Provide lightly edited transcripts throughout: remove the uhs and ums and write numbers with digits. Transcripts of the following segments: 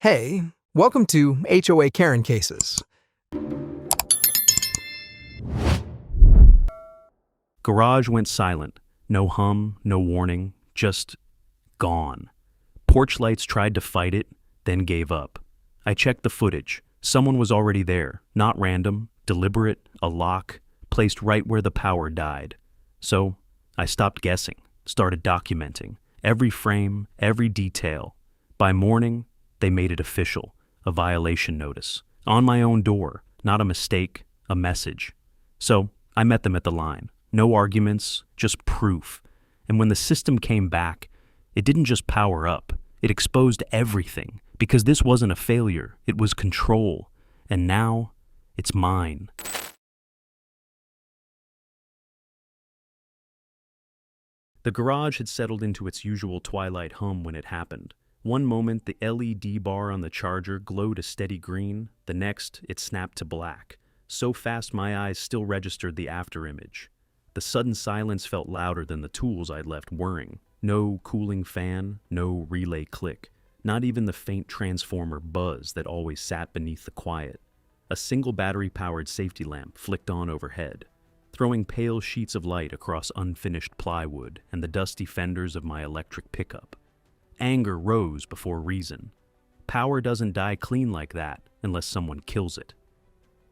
Hey, welcome to HOA Karen Cases. Garage went silent. No hum, no warning, just gone. Porch lights tried to fight it, then gave up. I checked the footage. Someone was already there, not random, deliberate, a lock, placed right where the power died. So I stopped guessing, started documenting. Every frame, every detail. By morning, they made it official, a violation notice. On my own door, not a mistake, a message. So I met them at the line. No arguments, just proof. And when the system came back, it didn't just power up. It exposed everything, because this wasn't a failure, it was control. And now, it's mine. The garage had settled into its usual twilight hum when it happened. One moment, the LED bar on the charger glowed a steady green. The next, it snapped to black. So fast my eyes still registered the afterimage. The sudden silence felt louder than the tools I'd left whirring. No cooling fan, no relay click. Not even the faint transformer buzz that always sat beneath the quiet. A single battery-powered safety lamp flicked on overhead, throwing pale sheets of light across unfinished plywood and the dusty fenders of my electric pickup. Anger rose before reason. Power doesn't die clean like that unless someone kills it.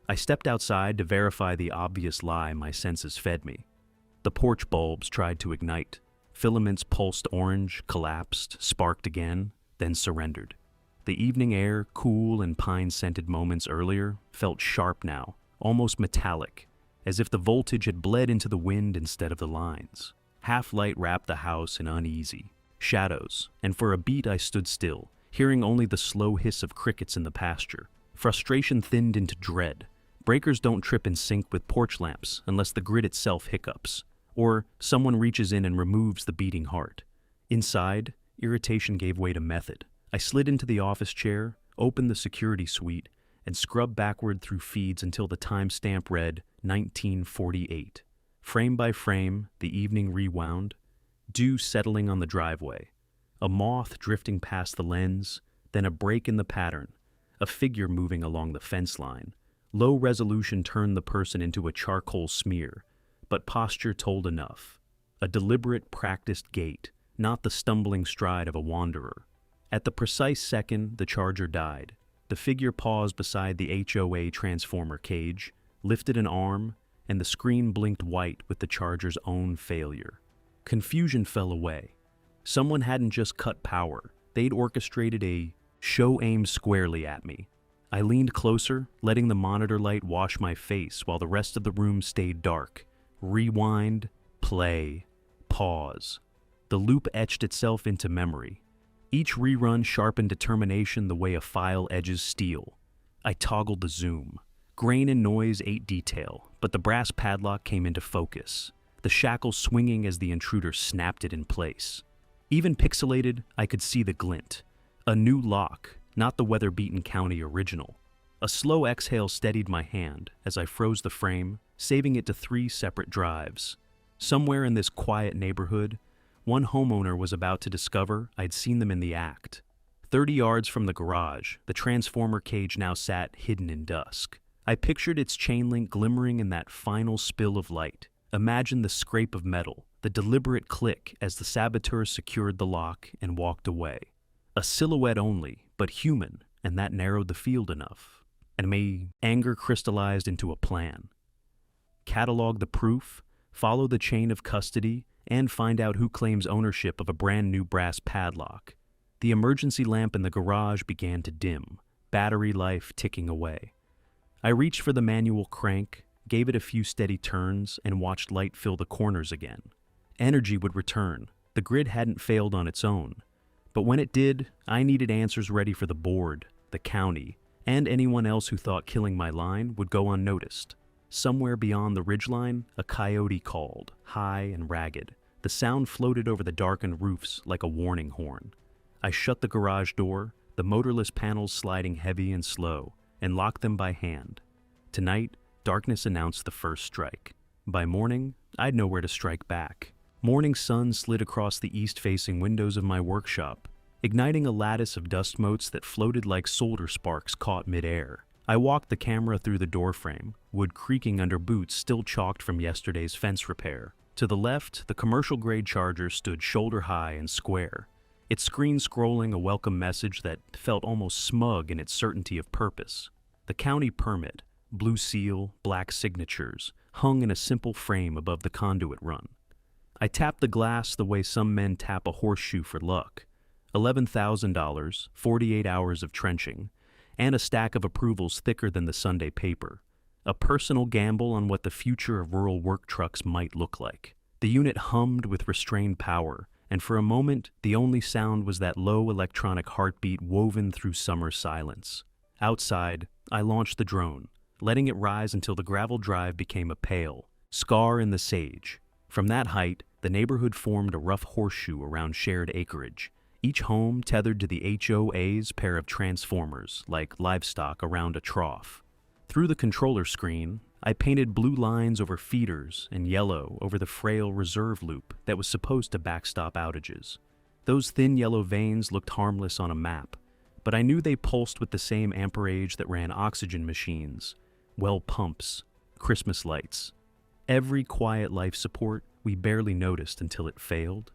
I stepped outside to verify the obvious lie my senses fed me. The porch bulbs tried to ignite. Filaments pulsed orange, collapsed, sparked again, then surrendered. The evening air, cool and pine-scented moments earlier, felt sharp now, almost metallic, as if the voltage had bled into the wind instead of the lines. Half-light wrapped the house in uneasy shadows, and for a beat I stood still, hearing only the slow hiss of crickets in the pasture. Frustration thinned into dread. Breakers don't trip in sync with porch lamps unless the grid itself hiccups, or someone reaches in and removes the beating heart. Inside, irritation gave way to method. I slid into the office chair, opened the security suite, and scrubbed backward through feeds until the timestamp read 1948. Frame by frame, the evening rewound. Dew settling on the driveway. A moth drifting past the lens, then a break in the pattern. A figure moving along the fence line. Low resolution turned the person into a charcoal smear, but posture told enough. A deliberate, practiced gait, not the stumbling stride of a wanderer. At the precise second the charger died, the figure paused beside the HOA transformer cage, lifted an arm, and the screen blinked white with the charger's own failure. Confusion fell away. Someone hadn't just cut power, they'd orchestrated a show aimed squarely at me. I leaned closer, letting the monitor light wash my face while the rest of the room stayed dark. Rewind, play, pause. The loop etched itself into memory. Each rerun sharpened determination the way a file edges steel. I toggled the zoom. Grain and noise ate detail, but the brass padlock came into focus, the shackle swinging as the intruder snapped it in place. Even pixelated, I could see the glint. A new lock, not the weather-beaten county original. A slow exhale steadied my hand as I froze the frame, saving it to 3 separate drives. Somewhere in this quiet neighborhood, one homeowner was about to discover I'd seen them in the act. 30 yards from the garage, the transformer cage now sat hidden in dusk. I pictured its chain link glimmering in that final spill of light. Imagine the scrape of metal, the deliberate click as the saboteur secured the lock and walked away. A silhouette only, but human, and that narrowed the field enough. And my anger crystallized into a plan. Catalog the proof, follow the chain of custody, and find out who claims ownership of a brand new brass padlock. The emergency lamp in the garage began to dim, battery life ticking away. I reached for the manual crank, gave it a few steady turns, and watched light fill the corners again. Energy would return. The grid hadn't failed on its own. But when it did, I needed answers ready for the board, the county, and anyone else who thought killing my line would go unnoticed. Somewhere beyond the ridgeline, a coyote called, high and ragged. The sound floated over the darkened roofs like a warning horn. I shut the garage door, the motorless panels sliding heavy and slow, and locked them by hand. Tonight, darkness announced the first strike. By morning, I'd know where to strike back. Morning sun slid across the east-facing windows of my workshop. igniting a lattice of dust motes that floated like solder sparks caught midair. I walked the camera through the doorframe, wood creaking under boots still chalked from yesterday's fence repair. To the left, the commercial-grade Charger stood shoulder-high and square, its screen scrolling a welcome message that felt almost smug in its certainty of purpose. The county permit, blue seal, black signatures, hung in a simple frame above the conduit run. I tapped the glass the way some men tap a horseshoe for luck. $11,000, 48 hours of trenching, and a stack of approvals thicker than the Sunday paper. A personal gamble on what the future of rural work trucks might look like. The unit hummed with restrained power, and for a moment, the only sound was that low electronic heartbeat woven through summer silence. Outside, I launched the drone, letting it rise until the gravel drive became a pale, scar in the sage. From that height, the neighborhood formed a rough horseshoe around shared acreage, each home tethered to the HOA's pair of transformers, like livestock around a trough. Through the controller screen, I painted blue lines over feeders and yellow over the frail reserve loop that was supposed to backstop outages. Those thin yellow veins looked harmless on a map, but I knew they pulsed with the same amperage that ran oxygen machines, well pumps, Christmas lights. Every quiet life support we barely noticed until it failed.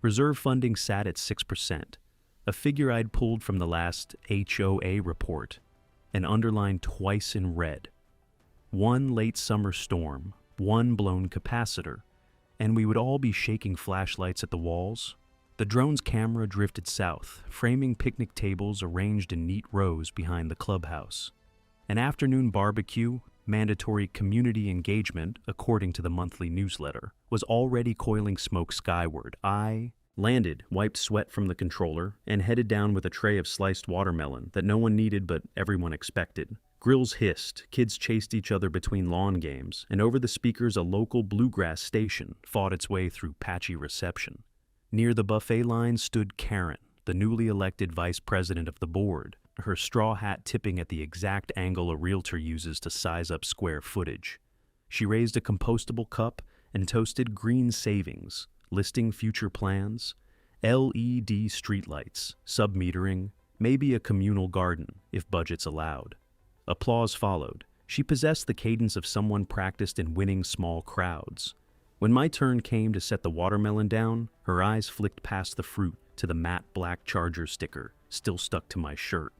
Reserve funding sat at 6%, a figure I'd pulled from the last HOA report, and underlined twice in red. One late summer storm, one blown capacitor, and we would all be shaking flashlights at the walls. The drone's camera drifted south, framing picnic tables arranged in neat rows behind the clubhouse. An afternoon barbecue, mandatory community engagement according to the monthly newsletter, was already coiling smoke skyward. I landed, wiped sweat from the controller, and headed down with a tray of sliced watermelon that no one needed but everyone expected. Grills hissed, kids chased each other between lawn games, and over the speakers a local bluegrass station fought its way through patchy reception. Near the buffet line stood Karen, the newly elected vice president of the board, her straw hat tipping at the exact angle a realtor uses to size up square footage. She raised a compostable cup and toasted green savings, listing future plans, LED streetlights, sub-metering, maybe a communal garden, if budgets allowed. Applause followed. She possessed the cadence of someone practiced in winning small crowds. When my turn came to set the watermelon down, her eyes flicked past the fruit to the matte black Charger sticker, still stuck to my shirt.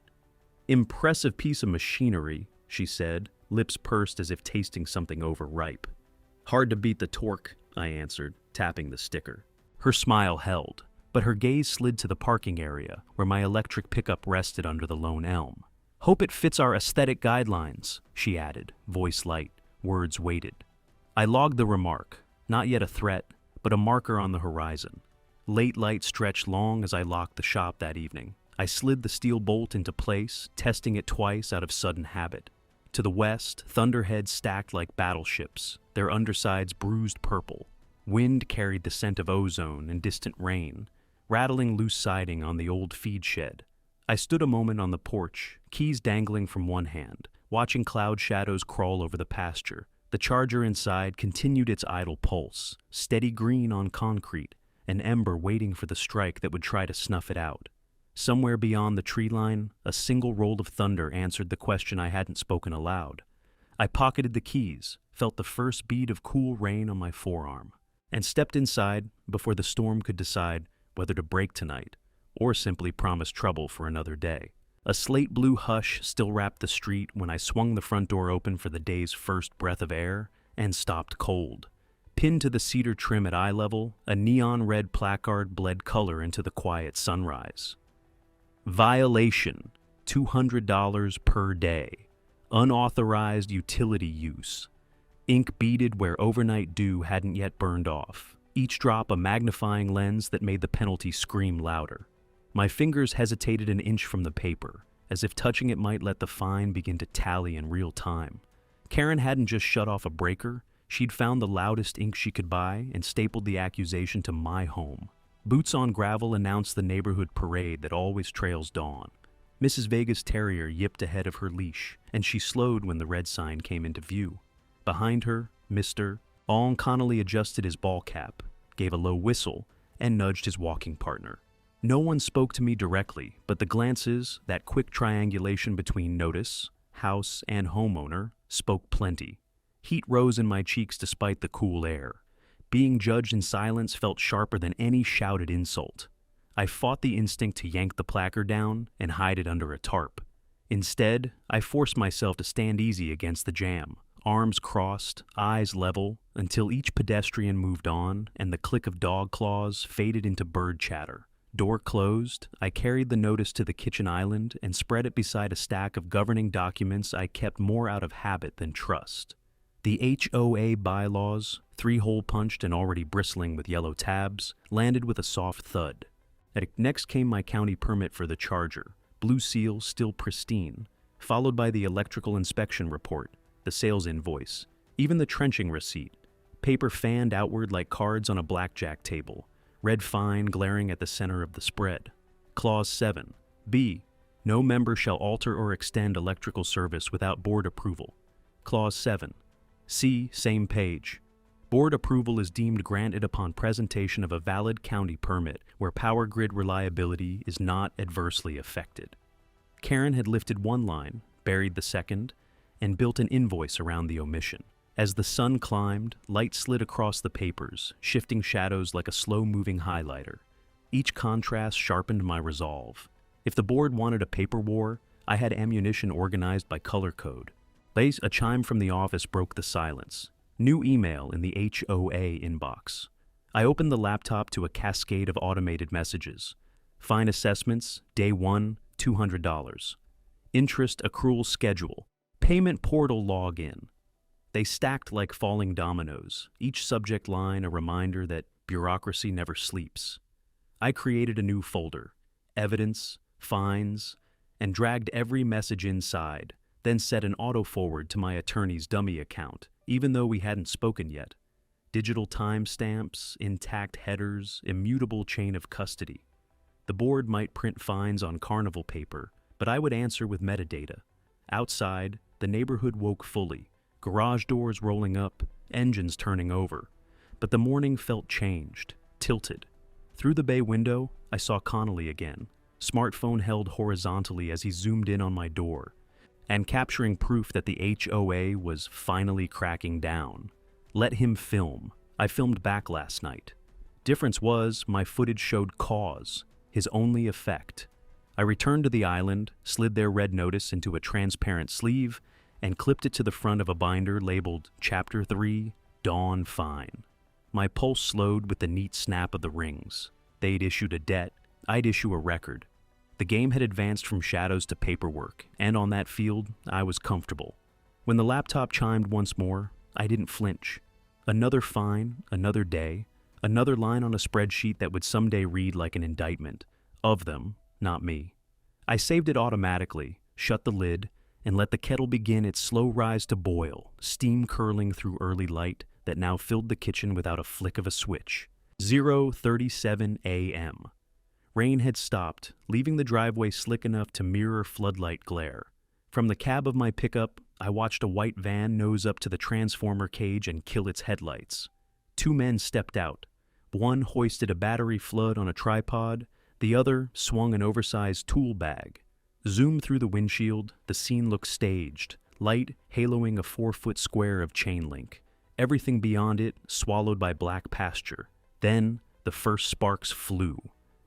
"Impressive piece of machinery," she said, lips pursed as if tasting something overripe. "Hard to beat the torque," I answered, tapping the sticker. Her smile held, but her gaze slid to the parking area where my electric pickup rested under the lone elm. "Hope it fits our aesthetic guidelines," she added, voice light, words weighted. I logged the remark, not yet a threat, but a marker on the horizon. Late light stretched long as I locked the shop that evening. I slid the steel bolt into place, testing it twice out of sudden habit. To the west, thunderheads stacked like battleships, their undersides bruised purple. Wind carried the scent of ozone and distant rain, rattling loose siding on the old feed shed. I stood a moment on the porch, keys dangling from one hand, watching cloud shadows crawl over the pasture. The Charger inside continued its idle pulse, steady green on concrete, an ember waiting for the strike that would try to snuff it out. Somewhere beyond the tree line, a single roll of thunder answered the question I hadn't spoken aloud. I pocketed the keys, felt the first bead of cool rain on my forearm, and stepped inside before the storm could decide whether to break tonight or simply promise trouble for another day. A slate blue hush still wrapped the street when I swung the front door open for the day's first breath of air and stopped cold. Pinned to the cedar trim at eye level, a neon red placard bled color into the quiet sunrise. Violation, $200 per day. Unauthorized utility use. Ink beaded where overnight dew hadn't yet burned off. Each drop a magnifying lens that made the penalty scream louder. My fingers hesitated an inch from the paper, as if touching it might let the fine begin to tally in real time. Karen hadn't just shut off a breaker, she'd found the loudest ink she could buy and stapled the accusation to my home. Boots on gravel announced the neighborhood parade that always trails dawn. Mrs. Vega's terrier yipped ahead of her leash, and she slowed when the red sign came into view. Behind her, Mr. uncannily adjusted his ball cap, gave a low whistle, and nudged his walking partner. No one spoke to me directly, but the glances, that quick triangulation between notice, house, and homeowner, spoke plenty. Heat rose in my cheeks despite the cool air. Being judged in silence felt sharper than any shouted insult. I fought the instinct to yank the placard down and hide it under a tarp. Instead, I forced myself to stand easy against the jam, arms crossed, eyes level, until each pedestrian moved on and the click of dog claws faded into bird chatter. Door closed, I carried the notice to the kitchen island and spread it beside a stack of governing documents I kept more out of habit than trust. The HOA bylaws, 3-hole punched and already bristling with yellow tabs, landed with a soft thud. Next came my county permit for the charger, blue seal still pristine, followed by the electrical inspection report, the sales invoice, even the trenching receipt, paper fanned outward like cards on a blackjack table, red fine glaring at the center of the spread. Clause 7. B. No member shall alter or extend electrical service without board approval. Clause 7. C. Same page. Board approval is deemed granted upon presentation of a valid county permit where power grid reliability is not adversely affected. Karen had lifted one line, buried the second, and built an invoice around the omission. As the sun climbed, light slid across the papers, shifting shadows like a slow-moving highlighter. Each contrast sharpened my resolve. If the board wanted a paper war, I had ammunition organized by color code. A chime from the office broke the silence. New email in the HOA inbox. I opened the laptop to a cascade of automated messages. Fine assessments, day 1, $200. Interest accrual schedule. Payment portal login. They stacked like falling dominoes, each subject line a reminder that bureaucracy never sleeps. I created a new folder, evidence, fines, and dragged every message inside, then set an auto-forward to my attorney's dummy account, even though we hadn't spoken yet. Digital timestamps, intact headers, immutable chain of custody. The board might print fines on carnival paper, but I would answer with metadata. Outside, the neighborhood woke fully, garage doors rolling up, engines turning over. But the morning felt changed, tilted. Through the bay window, I saw Connolly again, smartphone held horizontally as he zoomed in on my door, and capturing proof that the HOA was finally cracking down. Let him film. I filmed back last night. Difference was, my footage showed cause, his only effect. I returned to the island, slid their red notice into a transparent sleeve, and clipped it to the front of a binder labeled Chapter 3, Dawn Fine. My pulse slowed with the neat snap of the rings. They'd issued a debt, I'd issue a record. The game had advanced from shadows to paperwork, and on that field, I was comfortable. When the laptop chimed once more, I didn't flinch. Another fine, another day, another line on a spreadsheet that would someday read like an indictment. Of them, not me. I saved it automatically, shut the lid, and let the kettle begin its slow rise to boil, steam curling through early light that now filled the kitchen without a flick of a switch. 0:37 a.m. Rain had stopped, leaving the driveway slick enough to mirror floodlight glare. From the cab of my pickup, I watched a white van nose up to the transformer cage and kill its headlights. 2 men stepped out. One hoisted a battery flood on a tripod, the other swung an oversized tool bag. Zoomed through the windshield, the scene looked staged, light haloing a 4-foot square of chain link. Everything beyond it swallowed by black pasture. Then, the first sparks flew.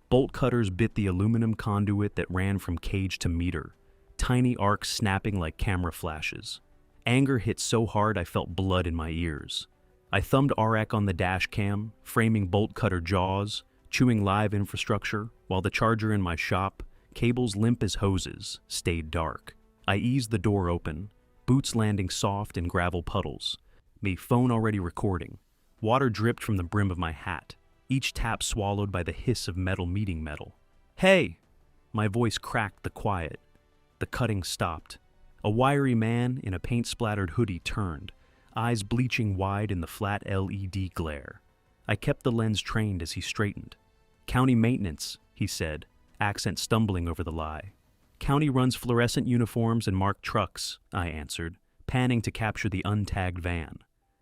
Bolt cutters bit the aluminum conduit that ran from cage to meter, tiny arcs snapping like camera flashes. Anger hit so hard I felt blood in my ears. I thumbed RAC on the dash cam, framing bolt cutter jaws, chewing live infrastructure, while the charger in my shop, cables limp as hoses, stayed dark. I eased the door open, boots landing soft in gravel puddles. Me phone already recording. Water dripped from the brim of my hat, each tap swallowed by the hiss of metal meeting metal. "Hey!" My voice cracked the quiet. The cutting stopped. A wiry man in a paint-splattered hoodie turned, eyes bleaching wide in the flat LED glare. I kept the lens trained as he straightened. "County maintenance," he said, accent stumbling over the lie. "County runs fluorescent uniforms and marked trucks," I answered, panning to capture the untagged van.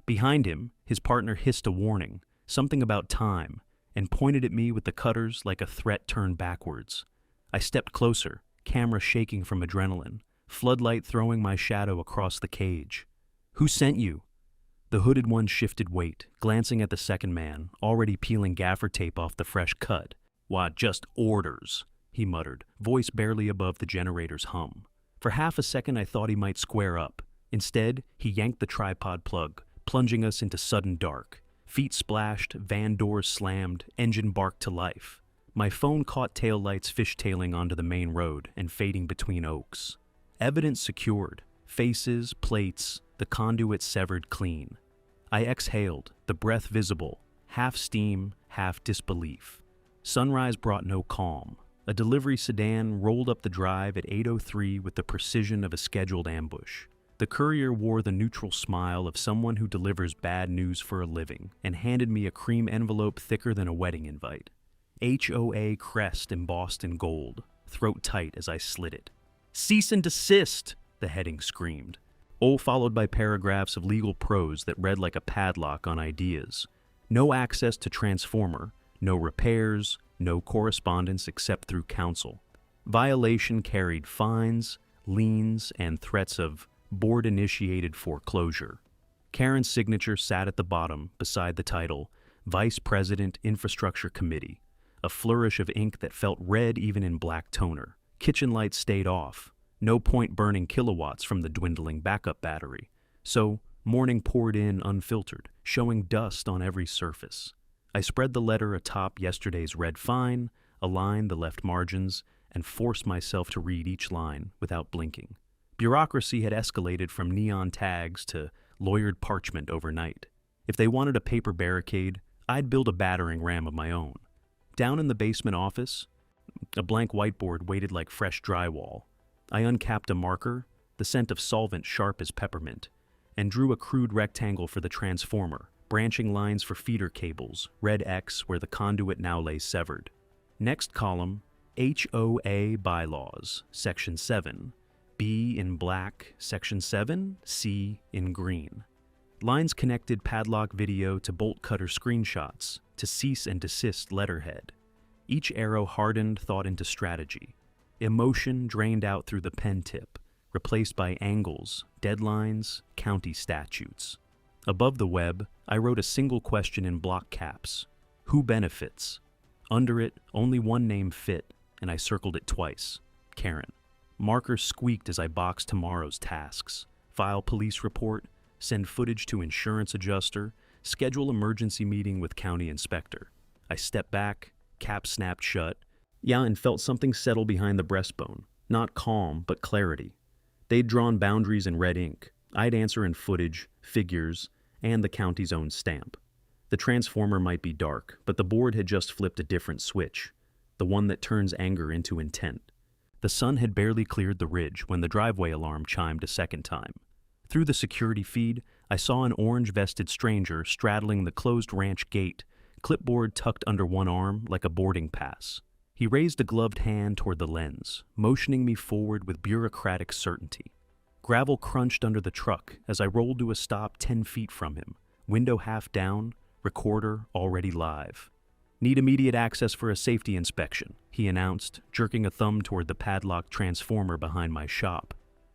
Behind him, his partner hissed a warning, something about time. and pointed at me with the cutters like a threat turned backwards. I stepped closer, camera shaking from adrenaline, floodlight throwing my shadow across the cage. "Who sent you?" The hooded one shifted weight, glancing at the second man, already peeling gaffer tape off the fresh cut. "Why, just orders," he muttered, voice barely above the generator's hum. For half a second I thought he might square up. Instead, he yanked the tripod plug, plunging us into sudden dark. Feet splashed, van doors slammed, engine barked to life. My phone caught taillights fishtailing onto the main road and fading between oaks. Evidence secured. Faces, plates, the conduit severed clean. I exhaled, the breath visible, half steam, half disbelief. Sunrise brought no calm. A delivery sedan rolled up the drive at 8:03 with the precision of a scheduled ambush. The courier wore the neutral smile of someone who delivers bad news for a living and handed me a cream envelope thicker than a wedding invite. HOA crest embossed in gold, throat tight as I slit it. "Cease and desist," the heading screamed, all followed by paragraphs of legal prose that read like a padlock on ideas. No access to transformer, no repairs, no correspondence except through counsel. Violation carried fines, liens, and threats of board-initiated foreclosure. Karen's signature sat at the bottom beside the title, Vice President Infrastructure Committee, a flourish of ink that felt red even in black toner. Kitchen lights stayed off. No point burning kilowatts from the dwindling backup battery. So, morning poured in unfiltered, showing dust on every surface. I spread the letter atop yesterday's red fine, aligned the left margins, and forced myself to read each line without blinking. Bureaucracy had escalated from neon tags to lawyered parchment overnight. If they wanted a paper barricade, I'd build a battering ram of my own. Down in the basement office, a blank whiteboard waited like fresh drywall. I uncapped a marker, the scent of solvent sharp as peppermint, and drew a crude rectangle for the transformer, branching lines for feeder cables, red X where the conduit now lay severed. Next column, HOA bylaws, section 7, B in black, section 7, C in green. Lines connected padlock video to bolt cutter screenshots, to cease and desist letterhead. Each arrow hardened thought into strategy. Emotion drained out through the pen tip, replaced by angles, deadlines, county statutes. Above the web, I wrote a single question in block caps. Who benefits? Under it, only one name fit, and I circled it twice. Karen. Markers squeaked as I boxed tomorrow's tasks. File police report, send footage to insurance adjuster, schedule emergency meeting with county inspector. I stepped back, cap snapped shut, and felt something settle behind the breastbone. Not calm, but clarity. They'd drawn boundaries in red ink. I'd answer in footage, figures, and the county's own stamp. The transformer might be dark, but the board had just flipped a different switch, the one that turns anger into intent. The sun had barely cleared the ridge when the driveway alarm chimed a second time. Through the security feed, I saw an orange-vested stranger straddling the closed ranch gate, clipboard tucked under one arm like a boarding pass. He raised a gloved hand toward the lens, motioning me forward with bureaucratic certainty. Gravel crunched under the truck as I rolled to a stop 10 feet from him, window half down, recorder already live. "Need immediate access for a safety inspection," he announced, jerking a thumb toward the padlocked transformer behind my shop.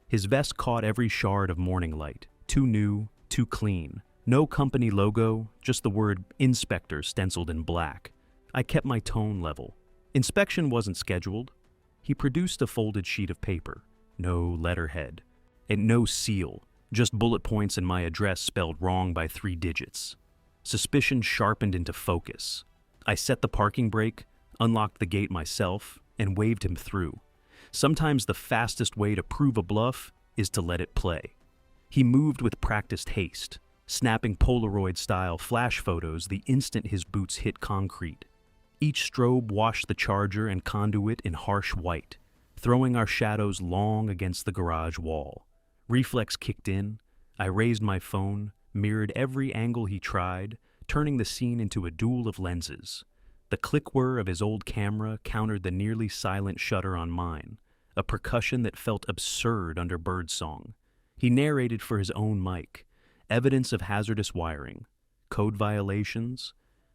His vest caught every shard of morning light, too new, too clean. No company logo, just the word inspector stenciled in black. I kept my tone level. Inspection wasn't scheduled. He produced a folded sheet of paper. No letterhead. And no seal, just bullet points and my address spelled wrong by 3 digits. Suspicion sharpened into focus. I set the parking brake, unlocked the gate myself, and waved him through. Sometimes the fastest way to prove a bluff is to let it play. He moved with practiced haste, snapping Polaroid-style flash photos the instant his boots hit concrete. Each strobe washed the charger and conduit in harsh white, throwing our shadows long against the garage wall. Reflex kicked in. I raised my phone, mirrored every angle he tried, turning the scene into a duel of lenses. The click-whir of his old camera countered the nearly silent shutter on mine, a percussion that felt absurd under birdsong. He narrated for his own mic, evidence of hazardous wiring, code violations,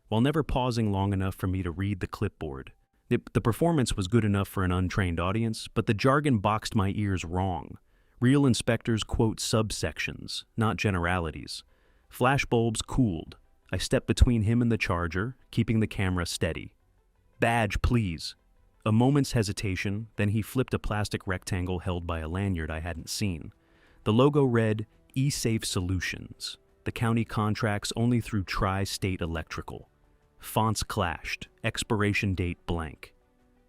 while never pausing long enough for me to read the clipboard. The performance was good enough for an untrained audience, but the jargon boxed my ears wrong. Real inspectors quote subsections, not generalities. Flashbulbs cooled. I stepped between him and the charger, keeping the camera steady. "Badge, please." A moment's hesitation, then he flipped a plastic rectangle held by a lanyard I hadn't seen. The logo read, "eSafe Solutions. The county contracts only through Tri-State Electrical." Fonts clashed, expiration date blank.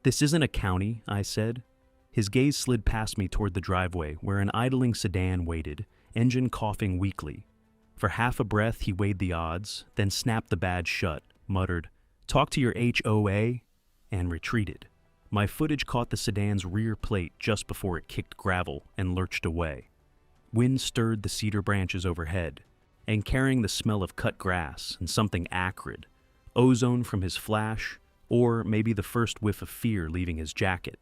"This isn't a county," I said. His gaze slid past me toward the driveway, where an idling sedan waited, engine coughing weakly. For half a breath, he weighed the odds, then snapped the badge shut, muttered, "Talk to your HOA," and retreated. My footage caught the sedan's rear plate just before it kicked gravel and lurched away. Wind stirred the cedar branches overhead, and carrying the smell of cut grass and something acrid, ozone from his flash, or maybe the first whiff of fear leaving his jacket.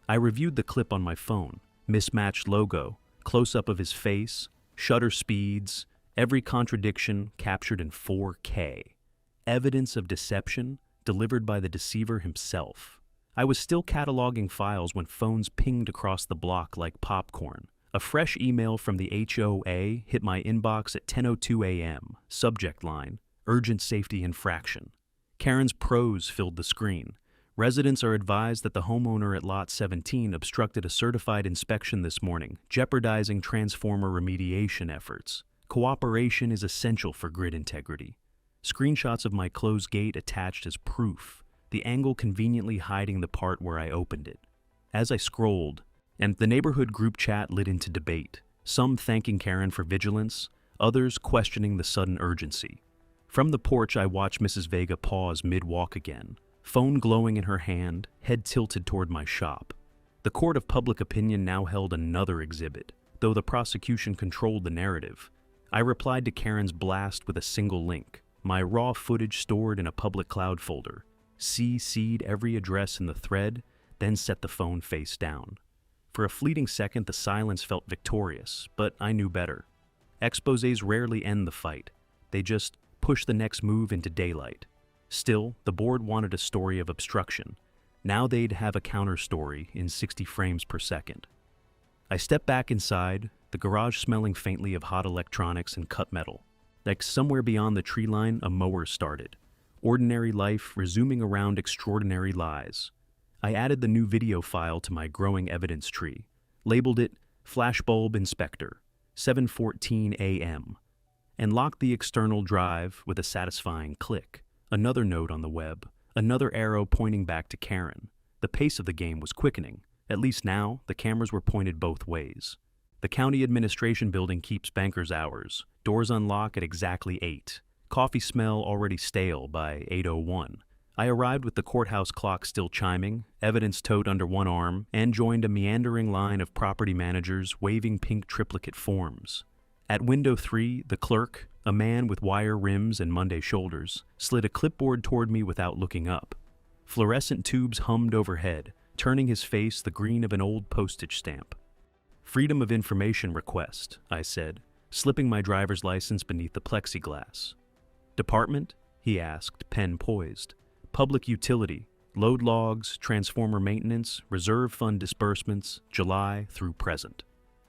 I reviewed the clip on my phone, mismatched logo, close-up of his face, shutter speeds, every contradiction captured in 4K. Evidence of deception delivered by the deceiver himself. I was still cataloging files when phones pinged across the block like popcorn. A fresh email from the HOA hit my inbox at 10:02 a.m. Subject line, "Urgent Safety Infraction." Karen's prose filled the screen. Residents are advised that the homeowner at Lot 17 obstructed a certified inspection this morning, jeopardizing transformer remediation efforts. Cooperation is essential for grid integrity. Screenshots of my closed gate attached as proof, the angle conveniently hiding the part where I opened it. As I scrolled, and the neighborhood group chat lit into debate, some thanking Karen for vigilance, others questioning the sudden urgency. From the porch, I watched Mrs. Vega pause mid-walk again, phone glowing in her hand, head tilted toward my shop. The court of public opinion now held another exhibit, though the prosecution controlled the narrative. I replied to Karen's blast with a single link, my raw footage stored in a public cloud folder, CC'd every address in the thread, then set the phone face down. For a fleeting second, the silence felt victorious, but I knew better. Exposés rarely end the fight. They just push the next move into daylight. Still, the board wanted a story of obstruction. Now they'd have a counter story in 60 frames per second. I stepped back inside, the garage smelling faintly of hot electronics and cut metal. Like somewhere beyond the tree line, a mower started. Ordinary life resuming around extraordinary lies. I added the new video file to my growing evidence tree, labeled it Flashbulb Inspector, 7:14 a.m., and locked the external drive with a satisfying click. Another note on the web, another arrow pointing back to Karen. The pace of the game was quickening. At least now, the cameras were pointed both ways. The county administration building keeps banker's hours. Doors unlock at exactly 8. Coffee smell already stale by 8:01. I arrived with the courthouse clock still chiming, evidence tote under one arm, and joined a meandering line of property managers waving pink triplicate forms. At window 3, the clerk, a man with wire rims and Monday shoulders, slid a clipboard toward me without looking up. Fluorescent tubes hummed overhead, turning his face the green of an old postage stamp. "Freedom of Information request," I said, slipping my driver's license beneath the plexiglass. "Department?" he asked, pen poised. "Public utility, load logs, transformer maintenance, reserve fund disbursements, July through present."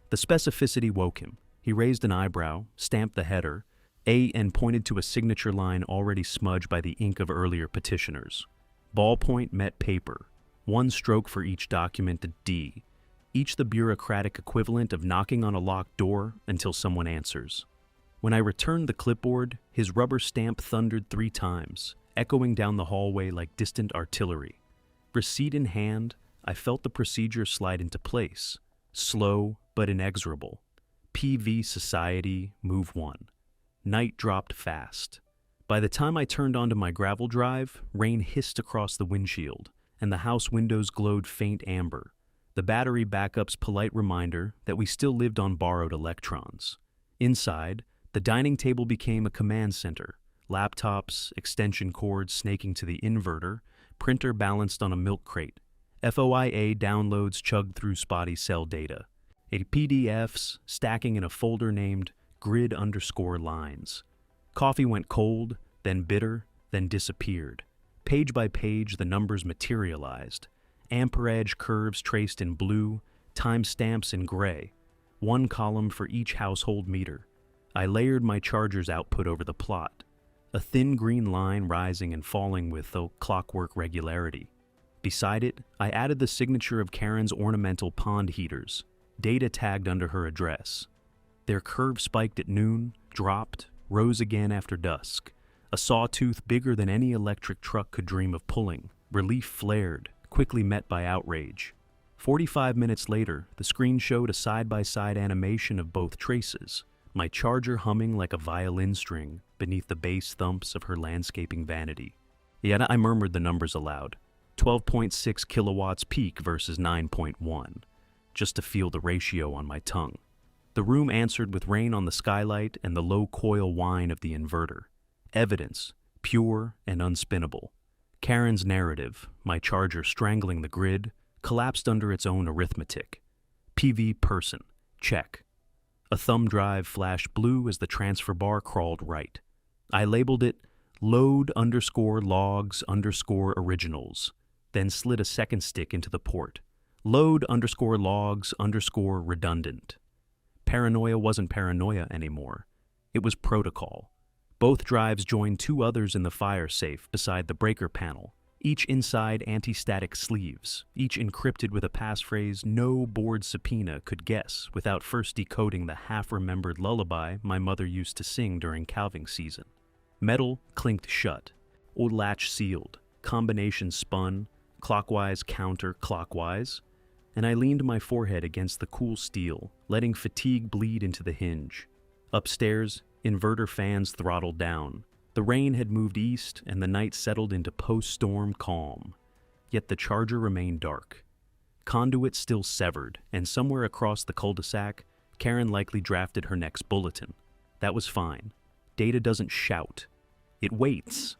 The specificity woke him. He raised an eyebrow, stamped the header, and pointed to a signature line already smudged by the ink of earlier petitioners. Ballpoint met paper, one stroke for each document a D, each the bureaucratic equivalent of knocking on a locked door until someone answers. When I returned the clipboard, his rubber stamp thundered 3 times, echoing down the hallway like distant artillery. Receipt in hand, I felt the procedure slide into place, slow but inexorable. PV Society, Move 1. Night dropped fast. By the time I turned onto my gravel drive, rain hissed across the windshield, and the house windows glowed faint amber, the battery backup's polite reminder that we still lived on borrowed electrons. Inside, the dining table became a command center, laptops, extension cords snaking to the inverter, printer balanced on a milk crate. FOIA downloads chugged through spotty cell data. PDFs stacking in a folder named grid_lines. Coffee went cold, then bitter, then disappeared. Page by page, the numbers materialized. Amperage curves traced in blue, timestamps in gray. One column for each household meter. I layered my charger's output over the plot. A thin green line rising and falling with a clockwork regularity. Beside it, I added the signature of Karen's ornamental pond heaters, data tagged under her address. Their curve spiked at noon, dropped, rose again after dusk. A sawtooth bigger than any electric truck could dream of pulling. Relief flared, quickly met by outrage. 45 minutes later, the screen showed a side-by-side animation of both traces, my charger humming like a violin string beneath the bass thumps of her landscaping vanity. Yet I murmured the numbers aloud. 12.6 kilowatts peak versus 9.1, just to feel the ratio on my tongue. The room answered with rain on the skylight and the low coil whine of the inverter. Evidence, pure and unspinnable. Karen's narrative, my charger strangling the grid, collapsed under its own arithmetic. PV person, check. A thumb drive flashed blue as the transfer bar crawled right. I labeled it load_logs_originals, then slid a second stick into the port. Load_logs_redundant. Paranoia wasn't paranoia anymore. It was protocol. Both drives joined two others in the fire safe beside the breaker panel, each inside anti-static sleeves, each encrypted with a passphrase no board subpoena could guess without first decoding the half-remembered lullaby my mother used to sing during calving season. Metal clinked shut, old latch sealed, combination spun, clockwise counter-clockwise, and I leaned my forehead against the cool steel, letting fatigue bleed into the hinge. Upstairs, inverter fans throttled down. The rain had moved east, and the night settled into post-storm calm. Yet the charger remained dark. Conduit still severed, and somewhere across the cul-de-sac, Karen likely drafted her next bulletin. That was fine. Data doesn't shout. It waits.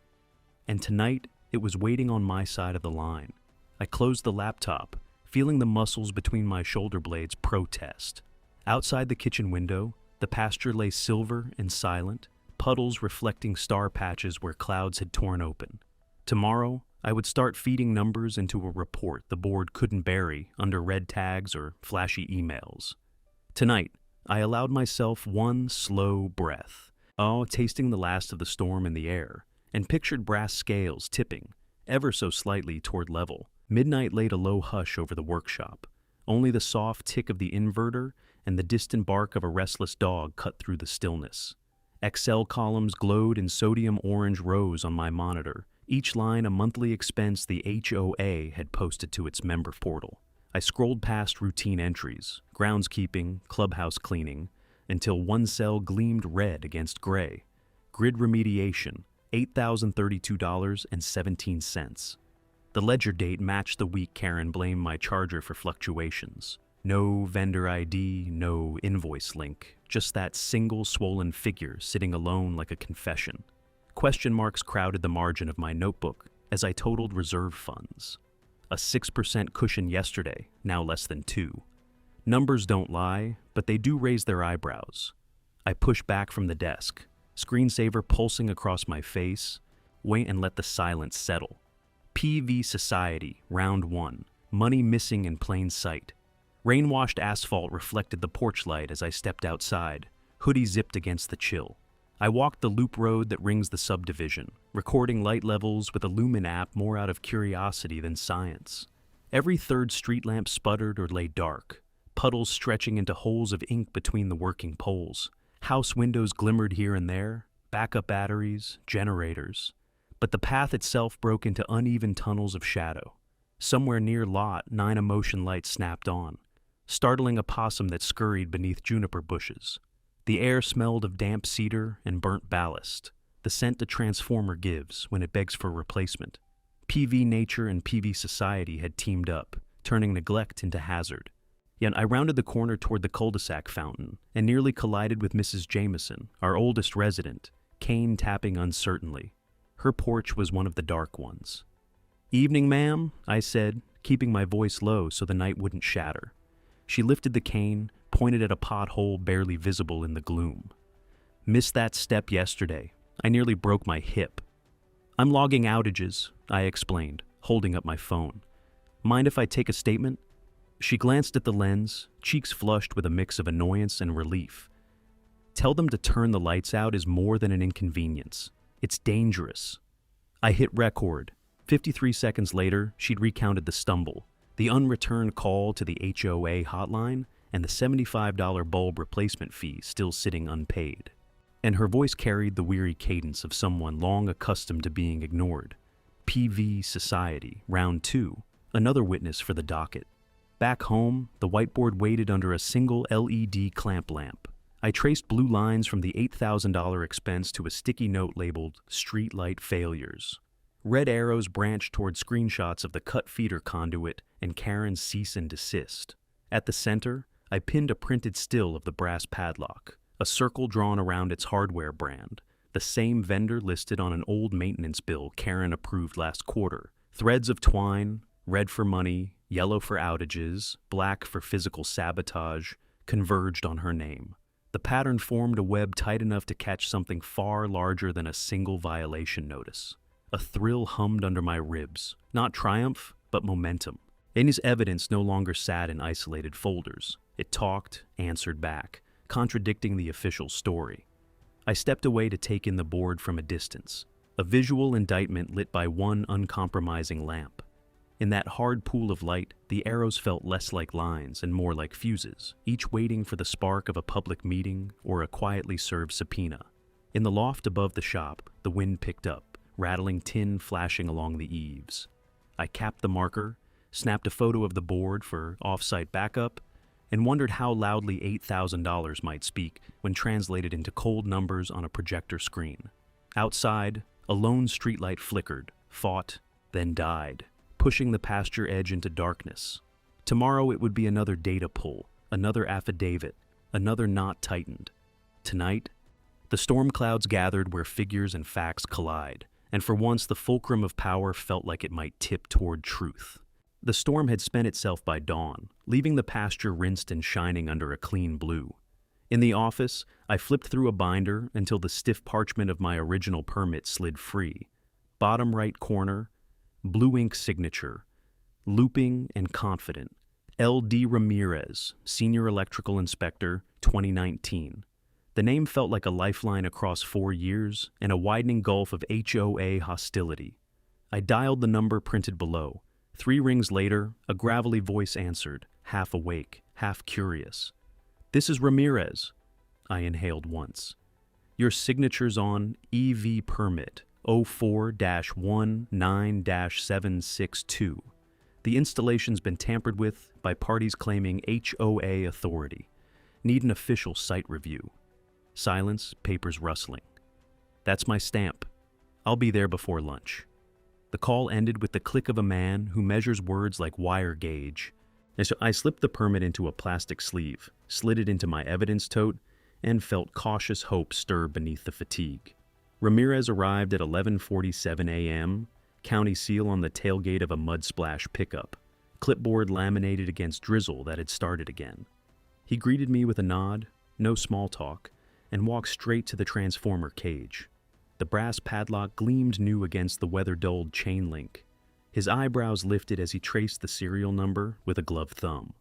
And tonight, it was waiting on my side of the line. I closed the laptop, feeling the muscles between my shoulder blades protest. Outside the kitchen window, the pasture lay silver and silent, puddles reflecting star patches where clouds had torn open. Tomorrow, I would start feeding numbers into a report the board couldn't bury under red tags or flashy emails. Tonight, I allowed myself one slow breath, tasting the last of the storm in the air, and pictured brass scales tipping, ever so slightly toward level. Midnight laid a low hush over the workshop. Only the soft tick of the inverter and the distant bark of a restless dog cut through the stillness. Excel columns glowed in sodium orange rows on my monitor, each line a monthly expense the HOA had posted to its member portal. I scrolled past routine entries, groundskeeping, clubhouse cleaning, until one cell gleamed red against gray. Grid remediation, $8,032.17. The ledger date matched the week Karen blamed my charger for fluctuations. No vendor ID, no invoice link, just that single swollen figure sitting alone like a confession. Question marks crowded the margin of my notebook as I totaled reserve funds. A 6% cushion yesterday, now less than 2. Numbers don't lie, but they do raise their eyebrows. I push back from the desk, screensaver pulsing across my face, wait and let the silence settle. PV Society, Round 1, money missing in plain sight. Rain-washed asphalt reflected the porch light as I stepped outside, hoodie zipped against the chill. I walked the loop road that rings the subdivision, recording light levels with a Lumen app more out of curiosity than science. Every third street lamp sputtered or lay dark, puddles stretching into holes of ink between the working poles. House windows glimmered here and there, backup batteries, generators. But the path itself broke into uneven tunnels of shadow. Somewhere near lot, 9 emotion lights snapped on, startling a possum that scurried beneath juniper bushes. The air smelled of damp cedar and burnt ballast, the scent a transformer gives when it begs for replacement. PV Nature and PV Society had teamed up, turning neglect into hazard. Yet I rounded the corner toward the cul-de-sac fountain and nearly collided with Mrs. Jameson, our oldest resident, cane tapping uncertainly. Her porch was one of the dark ones. "Evening, ma'am," I said, keeping my voice low so the night wouldn't shatter. She lifted the cane, pointed at a pothole barely visible in the gloom. "Missed that step yesterday. I nearly broke my hip." I'm logging outages, I explained, holding up my phone. Mind if I take a statement? She glanced at the lens, cheeks flushed with a mix of annoyance and relief. Tell them to turn the lights out is more than an inconvenience. It's dangerous. I hit record. 53 seconds later, she'd recounted the stumble, the unreturned call to the HOA hotline, and the $75 bulb replacement fee still sitting unpaid. And her voice carried the weary cadence of someone long accustomed to being ignored. PV Society, round 2, another witness for the docket. Back home, the whiteboard waited under a single LED clamp lamp. I traced blue lines from the $8,000 expense to a sticky note labeled "Streetlight Failures." Red arrows branched toward screenshots of the cut feeder conduit and Karen's cease and desist. At the center, I pinned a printed still of the brass padlock, a circle drawn around its hardware brand, the same vendor listed on an old maintenance bill Karen approved last quarter. Threads of twine, red for money, yellow for outages, black for physical sabotage, converged on her name. The pattern formed a web tight enough to catch something far larger than a single violation notice. A thrill hummed under my ribs, not triumph, but momentum. Amy's evidence no longer sat in isolated folders. It talked, answered back, contradicting the official story. I stepped away to take in the board from a distance, a visual indictment lit by one uncompromising lamp. In that hard pool of light, the arrows felt less like lines and more like fuses, each waiting for the spark of a public meeting or a quietly served subpoena. In the loft above the shop, the wind picked up, rattling tin flashing along the eaves. I capped the marker, snapped a photo of the board for off-site backup, and wondered how loudly $8,000 might speak when translated into cold numbers on a projector screen. Outside, a lone streetlight flickered, fought, then died, pushing the pasture edge into darkness. Tomorrow it would be another data pull, another affidavit, another knot tightened. Tonight, the storm clouds gathered where figures and facts collide, and for once the fulcrum of power felt like it might tip toward truth. The storm had spent itself by dawn, leaving the pasture rinsed and shining under a clean blue. In the office, I flipped through a binder until the stiff parchment of my original permit slid free. Bottom right corner, blue ink signature, looping and confident. L.D. Ramirez, Senior Electrical Inspector, 2019. The name felt like a lifeline across 4 years and a widening gulf of HOA hostility. I dialed the number printed below. 3 rings later, a gravelly voice answered, half awake, half curious. "This is Ramirez." I inhaled once. "Your signature's on EV permit 04-19-762. The installation's been tampered with by parties claiming HOA authority. Need an official site review." Silence, papers rustling. "That's my stamp. I'll be there before lunch." The call ended with the click of a man who measures words like wire gauge. And so I slipped the permit into a plastic sleeve, slid it into my evidence tote, and felt cautious hope stir beneath the fatigue. Ramirez arrived at 11:47 a.m., county seal on the tailgate of a mud-splash pickup, clipboard laminated against drizzle that had started again. He greeted me with a nod, no small talk, and walked straight to the transformer cage. The brass padlock gleamed new against the weather-dulled chain link. His eyebrows lifted as he traced the serial number with a gloved thumb.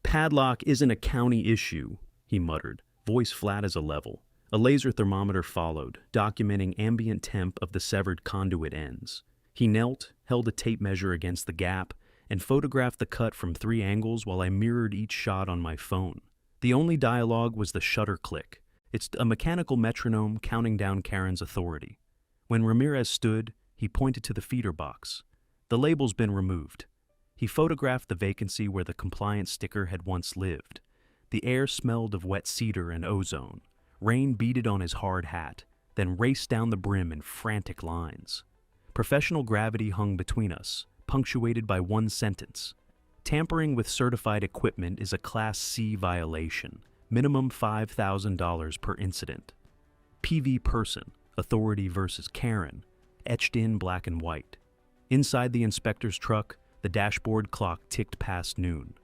"Padlock isn't a county issue," he muttered, voice flat as a level. A laser thermometer followed, documenting ambient temp of the severed conduit ends. He knelt, held a tape measure against the gap, and photographed the cut from 3 angles while I mirrored each shot on my phone. The only dialogue was the shutter click. It's a mechanical metronome counting down Karen's authority. When Ramirez stood, he pointed to the feeder box. The label's been removed. He photographed the vacancy where the compliance sticker had once lived. The air smelled of wet cedar and ozone. Rain beaded on his hard hat, then raced down the brim in frantic lines. Professional gravity hung between us, punctuated by one sentence. Tampering with certified equipment is a Class C violation. Minimum $5,000 per incident. PV person, authority versus Karen, etched in black and white. Inside the inspector's truck, the dashboard clock ticked past noon.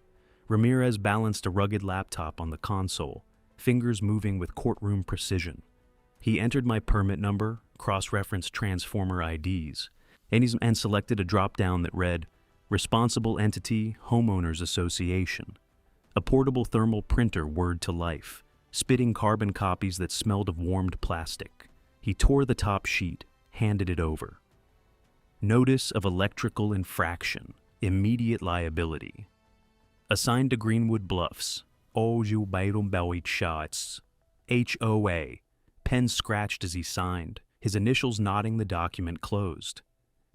Ramirez balanced a rugged laptop on the console, fingers moving with courtroom precision. He entered my permit number, cross-referenced transformer IDs, and selected a drop-down that read, Responsible Entity Homeowners Association. A portable thermal printer whirred to life, spitting carbon copies that smelled of warmed plastic. He tore the top sheet, handed it over. Notice of electrical infraction, immediate liability. Assigned to Greenwood Bluffs, hoaexposed, HOA. Pen scratched as he signed, his initials nodding the document closed.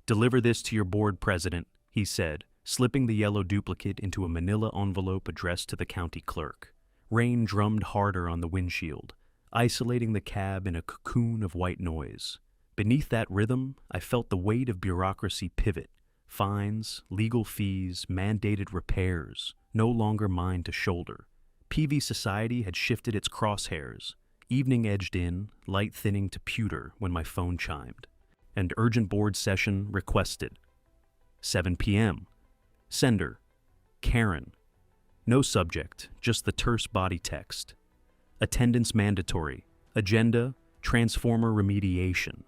Deliver this to your board president, he said, slipping the yellow duplicate into a manila envelope addressed to the county clerk. Rain drummed harder on the windshield, isolating the cab in a cocoon of white noise. Beneath that rhythm, I felt the weight of bureaucracy pivot. Fines, legal fees, mandated repairs, no longer mine to shoulder. PV Society had shifted its crosshairs. Evening edged in, light thinning to pewter when my phone chimed. And urgent board session requested. 7 p.m. Sender, Karen. No subject, just the terse body text. Attendance mandatory. Agenda, transformer remediation.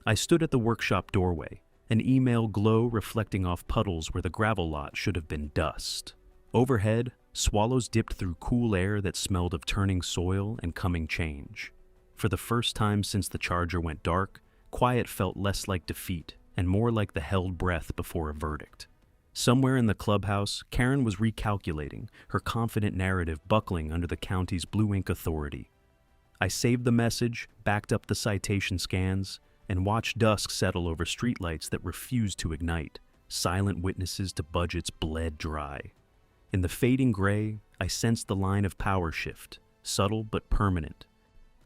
I stood at the workshop doorway, an email glow reflecting off puddles where the gravel lot should have been dust. Overhead, swallows dipped through cool air that smelled of turning soil and coming change. For the first time since the charger went dark, quiet felt less like defeat and more like the held breath before a verdict. Somewhere in the clubhouse, Karen was recalculating, her confident narrative buckling under the county's blue ink authority. I saved the message, backed up the citation scans, and watched dusk settle over streetlights that refused to ignite. Silent witnesses to budgets bled dry. In the fading gray, I sensed the line of power shift, subtle but permanent,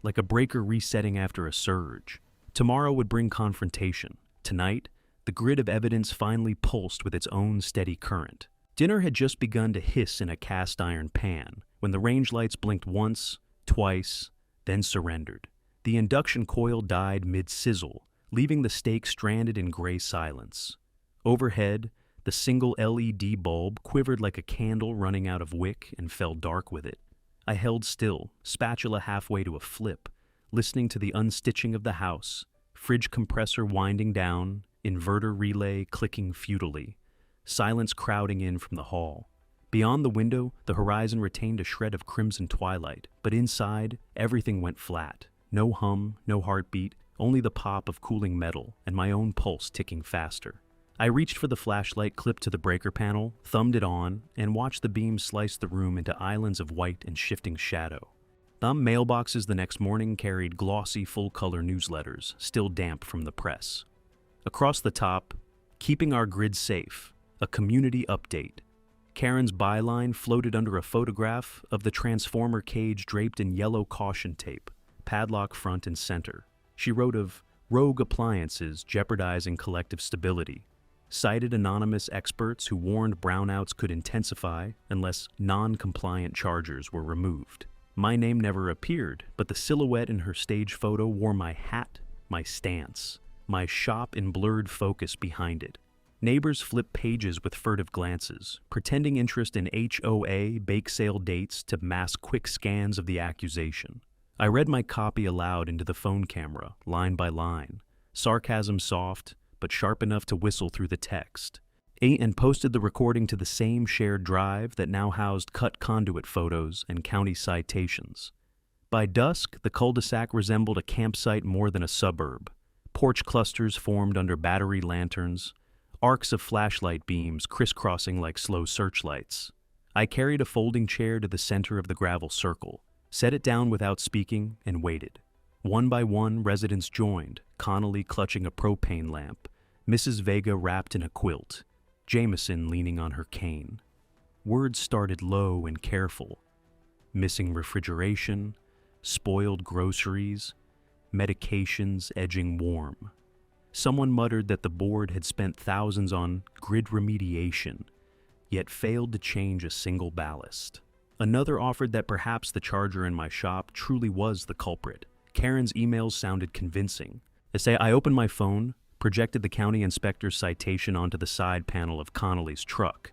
like a breaker resetting after a surge. Tomorrow would bring confrontation. Tonight, the grid of evidence finally pulsed with its own steady current. Dinner had just begun to hiss in a cast-iron pan when the range lights blinked once, twice, then surrendered. The induction coil died mid-sizzle, leaving the steak stranded in gray silence. Overhead, the single LED bulb quivered like a candle running out of wick and fell dark with it. I held still, spatula halfway to a flip, listening to the unstitching of the house, fridge compressor winding down, inverter relay clicking futilely, silence crowding in from the hall. Beyond the window, the horizon retained a shred of crimson twilight, but inside, everything went flat. No hum, no heartbeat, only the pop of cooling metal and my own pulse ticking faster. I reached for the flashlight clipped to the breaker panel, thumbed it on, and watched the beam slice the room into islands of white and shifting shadow. Mailboxes the next morning carried glossy, full-color newsletters, still damp from the press. Across the top, keeping our grid safe, a community update. Karen's byline floated under a photograph of the transformer cage draped in yellow caution tape, padlock front and center. She wrote of rogue appliances jeopardizing collective stability, cited anonymous experts who warned brownouts could intensify unless non-compliant chargers were removed. My name never appeared, but the silhouette in her stage photo wore my hat, my stance, my shop in blurred focus behind it. Neighbors flipped pages with furtive glances, pretending interest in HOA bake sale dates to mask quick scans of the accusation. I read my copy aloud into the phone camera, line by line, sarcasm soft, but sharp enough to whistle through the text, and posted the recording to the same shared drive that now housed cut conduit photos and county citations. By dusk, the cul-de-sac resembled a campsite more than a suburb. Porch clusters formed under battery lanterns, arcs of flashlight beams crisscrossing like slow searchlights. I carried a folding chair to the center of the gravel circle, set it down without speaking, and waited. One by one, residents joined, Connolly clutching a propane lamp, Mrs. Vega wrapped in a quilt, Jameson leaning on her cane. Words started low and careful. Missing refrigeration, spoiled groceries, medications edging warm. Someone muttered that the board had spent thousands on grid remediation, yet failed to change a single ballast. Another offered that perhaps the charger in my shop truly was the culprit. Karen's emails sounded convincing. I opened my phone, projected the county inspector's citation onto the side panel of Connolly's truck.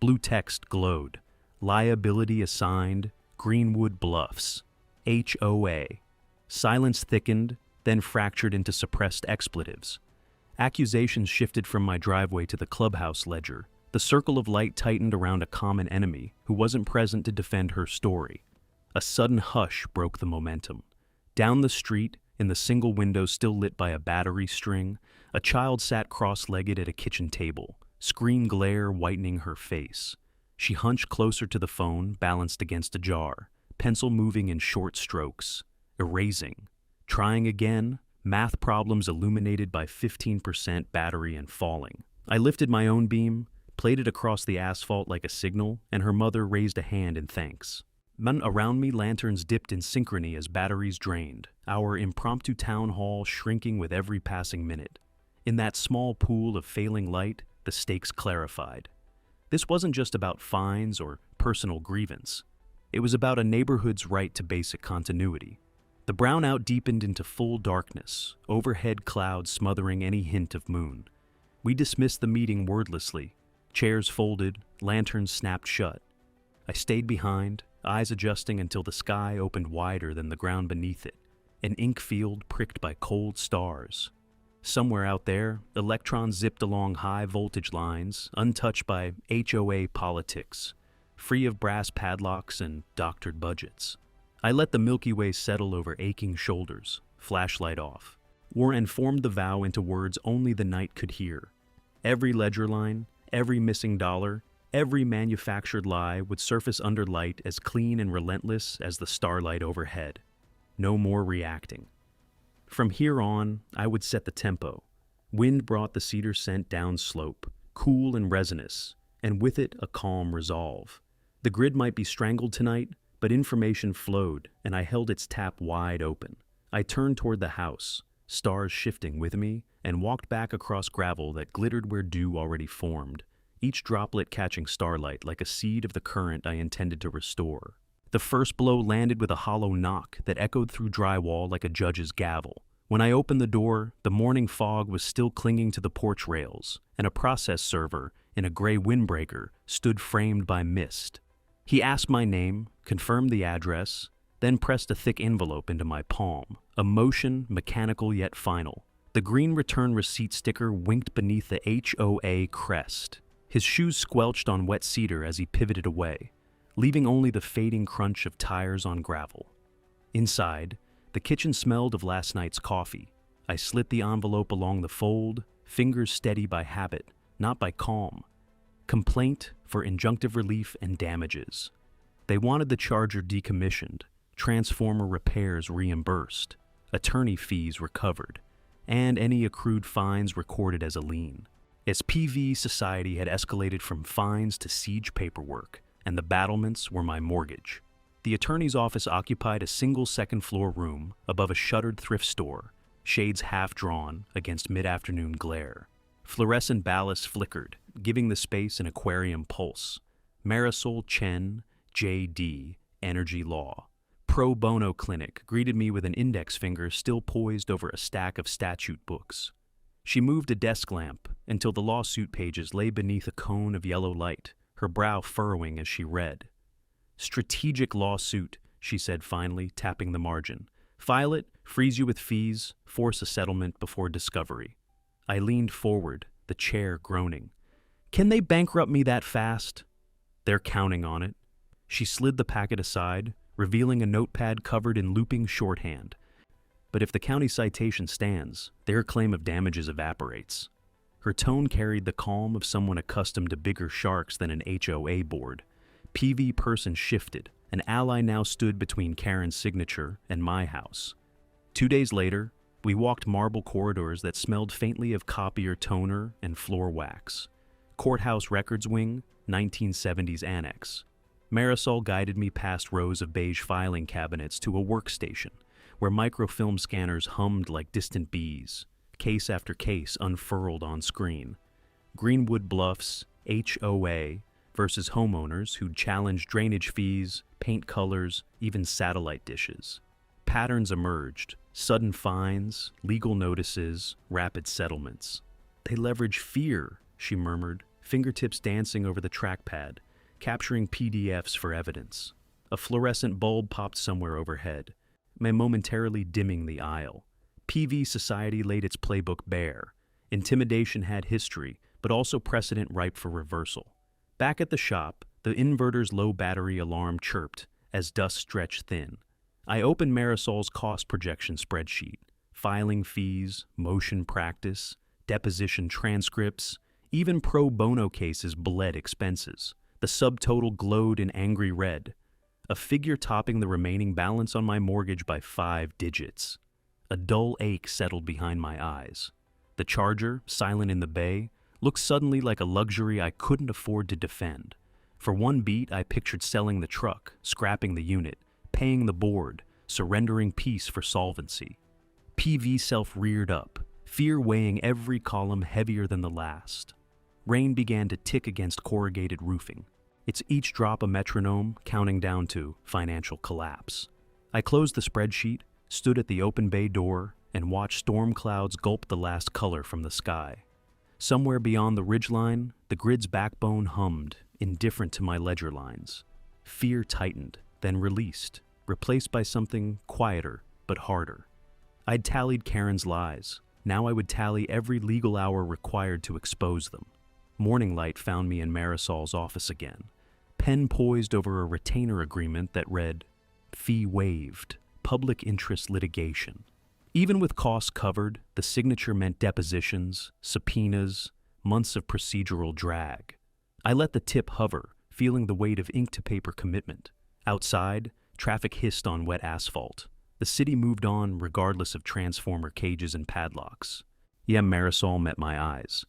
Blue text glowed. Liability assigned, Greenwood Bluffs, HOA. Silence thickened, then fractured into suppressed expletives. Accusations shifted from my driveway to the clubhouse ledger. The circle of light tightened around a common enemy who wasn't present to defend her story. A sudden hush broke the momentum. Down the street, in the single window still lit by a battery string, a child sat cross-legged at a kitchen table, screen glare whitening her face. She hunched closer to the phone, balanced against a jar, pencil moving in short strokes, erasing. Trying again, math problems illuminated by 15% battery and falling. I lifted my own beam, played it across the asphalt like a signal, and her mother raised a hand in thanks. Around me, lanterns dipped in synchrony as batteries drained, our impromptu town hall shrinking with every passing minute. In that small pool of failing light, the stakes clarified. This wasn't just about fines or personal grievance. It was about a neighborhood's right to basic continuity. The brownout deepened into full darkness, overhead clouds smothering any hint of moon. We dismissed the meeting wordlessly, chairs folded, lanterns snapped shut. I stayed behind, eyes adjusting until the sky opened wider than the ground beneath it, an ink field pricked by cold stars. Somewhere out there, electrons zipped along high voltage lines, untouched by HOA politics, free of brass padlocks and doctored budgets. I let the Milky Way settle over aching shoulders, flashlight off, and formed the vow into words only the night could hear. Every ledger line, every missing dollar, every manufactured lie would surface under light as clean and relentless as the starlight overhead. No more reacting. From here on, I would set the tempo. Wind brought the cedar scent down slope, cool and resinous, and with it a calm resolve. The grid might be strangled tonight, but information flowed, and I held its tap wide open. I turned toward the house, stars shifting with me, and walked back across gravel that glittered where dew already formed, each droplet catching starlight like a seed of the current I intended to restore. The first blow landed with a hollow knock that echoed through drywall like a judge's gavel. When I opened the door, the morning fog was still clinging to the porch rails, and a process server, in a gray windbreaker, stood framed by mist. He asked my name, confirmed the address, then pressed a thick envelope into my palm, a motion mechanical yet final. The green return receipt sticker winked beneath the HOA crest. His shoes squelched on wet cedar as he pivoted away, leaving only the fading crunch of tires on gravel. Inside, the kitchen smelled of last night's coffee. I slit the envelope along the fold, fingers steady by habit, not by calm. Complaint for injunctive relief and damages. They wanted the charger decommissioned, transformer repairs reimbursed, attorney fees recovered, and any accrued fines recorded as a lien. As PV society had escalated from fines to siege paperwork, and the battlements were my mortgage. The attorney's office occupied a single second-floor room above a shuttered thrift store, shades half-drawn against mid-afternoon glare. Fluorescent ballasts flickered, giving the space an aquarium pulse. Marisol Chen, J.D., Energy Law. Pro Bono Clinic greeted me with an index finger still poised over a stack of statute books. She moved a desk lamp until the lawsuit pages lay beneath a cone of yellow light, her brow furrowing as she read. Strategic lawsuit, she said finally, tapping the margin. File it, freeze you with fees, force a settlement before discovery. I leaned forward, the chair groaning. Can they bankrupt me that fast? They're counting on it. She slid the packet aside, revealing a notepad covered in looping shorthand. But if the county citation stands, their claim of damages evaporates. Her tone carried the calm of someone accustomed to bigger sharks than an HOA board. PV person shifted. An ally now stood between Karen's signature and my house. 2 days later, we walked marble corridors that smelled faintly of copier toner and floor wax. Courthouse records wing, 1970s annex. Marisol guided me past rows of beige filing cabinets to a workstation, where microfilm scanners hummed like distant bees, case after case unfurled on screen. Greenwood Bluffs, HOA, versus homeowners who'd challenged drainage fees, paint colors, even satellite dishes. Patterns emerged, sudden fines, legal notices, rapid settlements. They leverage fear, she murmured, fingertips dancing over the trackpad, capturing PDFs for evidence. A fluorescent bulb popped somewhere overhead. momentarily dimming the aisle. PV society laid its playbook bare. Intimidation had history, but also precedent ripe for reversal. Back at the shop, the inverter's low battery alarm chirped as dust stretched thin. I opened Marisol's cost projection spreadsheet. Filing fees, motion practice, deposition transcripts, even pro bono cases bled expenses. The subtotal glowed in angry red, a figure topping the remaining balance on my mortgage by 5 digits. A dull ache settled behind my eyes. The Charger, silent in the bay, looked suddenly like a luxury I couldn't afford to defend. For one beat, I pictured selling the truck, scrapping the unit, paying the board, surrendering peace for solvency. PV self reared up, fear weighing every column heavier than the last. Rain began to tick against corrugated roofing, its each drop a metronome counting down to financial collapse. I closed the spreadsheet, stood at the open bay door, and watched storm clouds gulp the last color from the sky. Somewhere beyond the ridgeline, the grid's backbone hummed, indifferent to my ledger lines. Fear tightened, then released, replaced by something quieter but harder. I'd tallied Karen's lies. Now I would tally every legal hour required to expose them. Morning light found me in Marisol's office again, pen poised over a retainer agreement that read, "Fee waived, public interest litigation." Even with costs covered, the signature meant depositions, subpoenas, months of procedural drag. I let the tip hover, feeling the weight of ink-to-paper commitment. Outside, traffic hissed on wet asphalt. The city moved on regardless of transformer cages and padlocks. Yeah, Marisol met my eyes.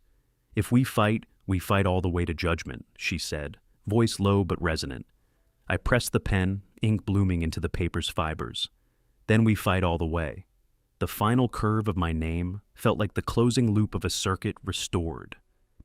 "If we fight all the way to judgment," she said, voice low but resonant. I pressed the pen, ink blooming into the paper's fibers. "Then we fight all the way." The final curve of my name felt like the closing loop of a circuit restored.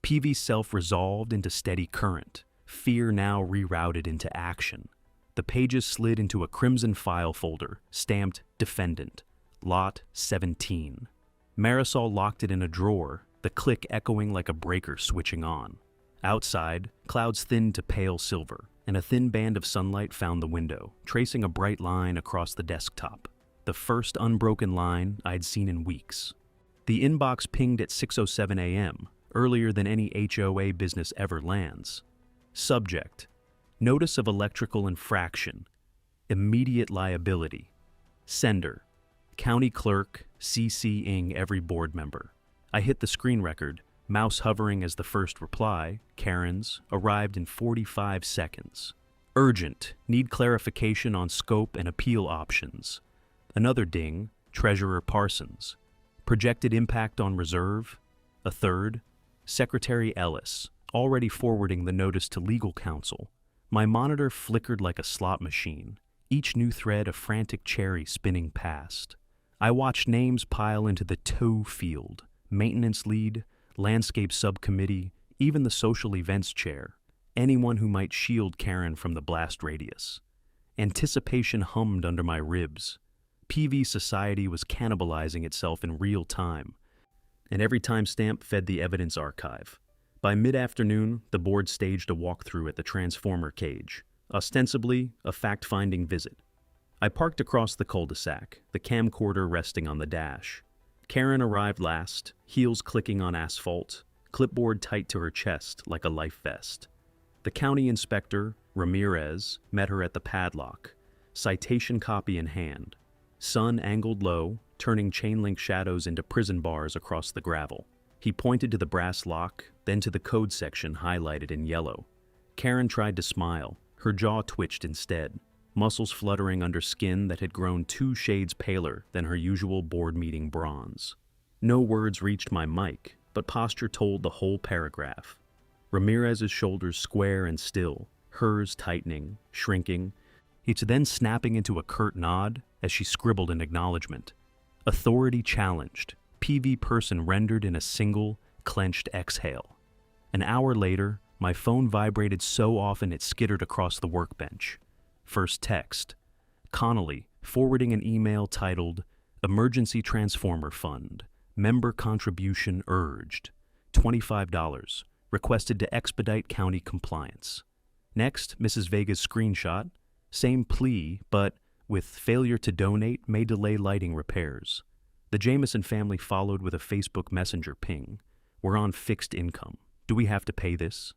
PV self resolved into steady current, fear now rerouted into action. The pages slid into a crimson file folder, stamped Defendant, Lot 17. Marisol locked it in a drawer, the click echoing like a breaker switching on. Outside, clouds thinned to pale silver, and a thin band of sunlight found the window, tracing a bright line across the desktop. The first unbroken line I'd seen in weeks. The inbox pinged at 6:07 a.m., earlier than any HOA business ever lands. Subject: Notice of electrical infraction. Immediate liability. Sender: County clerk, CCing every board member. I hit the screen record, mouse hovering as the first reply, Karen's, arrived in 45 seconds. Urgent: Need clarification on scope and appeal options. Another ding, Treasurer Parsons. Projected impact on reserve. A third, Secretary Ellis, already forwarding the notice to legal counsel. My monitor flickered like a slot machine, each new thread a frantic cherry spinning past. I watched names pile into the tow field, maintenance lead, landscape subcommittee, even the social events chair, anyone who might shield Karen from the blast radius. Anticipation hummed under my ribs. PV society was cannibalizing itself in real time, and every timestamp fed the evidence archive. By mid-afternoon, the board staged a walkthrough at the transformer cage, ostensibly a fact-finding visit. I parked across the cul-de-sac, the camcorder resting on the dash. Karen arrived last, heels clicking on asphalt, clipboard tight to her chest like a life vest. The county inspector, Ramirez, met her at the padlock, citation copy in hand. Sun angled low, turning chain-link shadows into prison bars across the gravel. He pointed to the brass lock, then to the code section highlighted in yellow. Karen tried to smile. Her jaw twitched instead, muscles fluttering under skin that had grown 2 shades paler than her usual board meeting bronze. No words reached my mic, but posture told the whole paragraph. Ramirez's shoulders square and still, hers tightening, shrinking, each then snapping into a curt nod as she scribbled in acknowledgement. Authority challenged, PV person rendered in a single, clenched exhale. An hour later, my phone vibrated so often it skittered across the workbench. First text: Connolly, forwarding an email titled, Emergency Transformer Fund, Member Contribution Urged, $25, requested to expedite county compliance. Next, Mrs. Vega's screenshot, same plea, but with failure to donate may delay lighting repairs. The Jameson family followed with a Facebook Messenger ping. We're on fixed income. Do we have to pay this?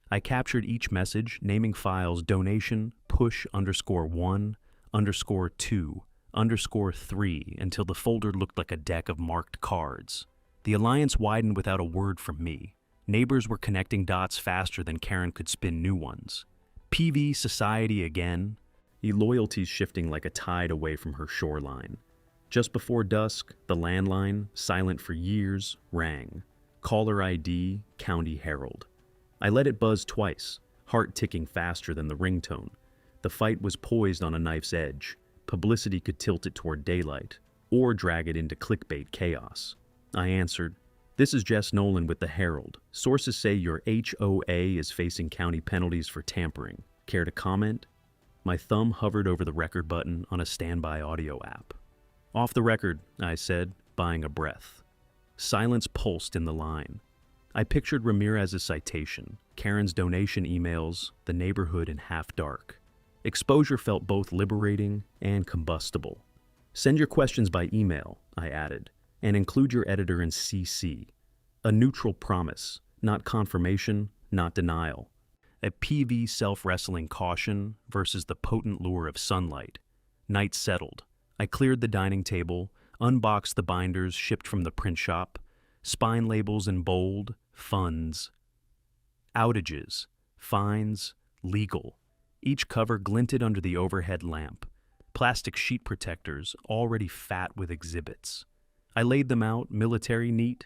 I captured each message, naming files donation push_1_2_3 until the folder looked like a deck of marked cards. The alliance widened without a word from me. Neighbors were connecting dots faster than Karen could spin new ones. PV society again? Loyalties shifting like a tide away from her shoreline. Just before dusk, the landline, silent for years, rang. Caller ID, County Herald. I let it buzz twice, heart ticking faster than the ringtone. The fight was poised on a knife's edge. Publicity could tilt it toward daylight, or drag it into clickbait chaos. I answered, "This is Jess Nolan with the Herald. Sources say your HOA is facing county penalties for tampering. Care to comment?" My thumb hovered over the record button on a standby audio app. "Off the record," I said, buying a breath. Silence pulsed in the line. I pictured Ramirez's citation, Karen's donation emails, the neighborhood in half dark. Exposure felt both liberating and combustible. "Send your questions by email," I added, "and include your editor in CC. A neutral promise, not confirmation, not denial. A PV self-wrestling caution versus the potent lure of sunlight." Night settled. I cleared the dining table, unboxed the binders shipped from the print shop, spine labels in bold, funds. Outages, fines, legal. Each cover glinted under the overhead lamp. Plastic sheet protectors, already fat with exhibits. I laid them out, military neat,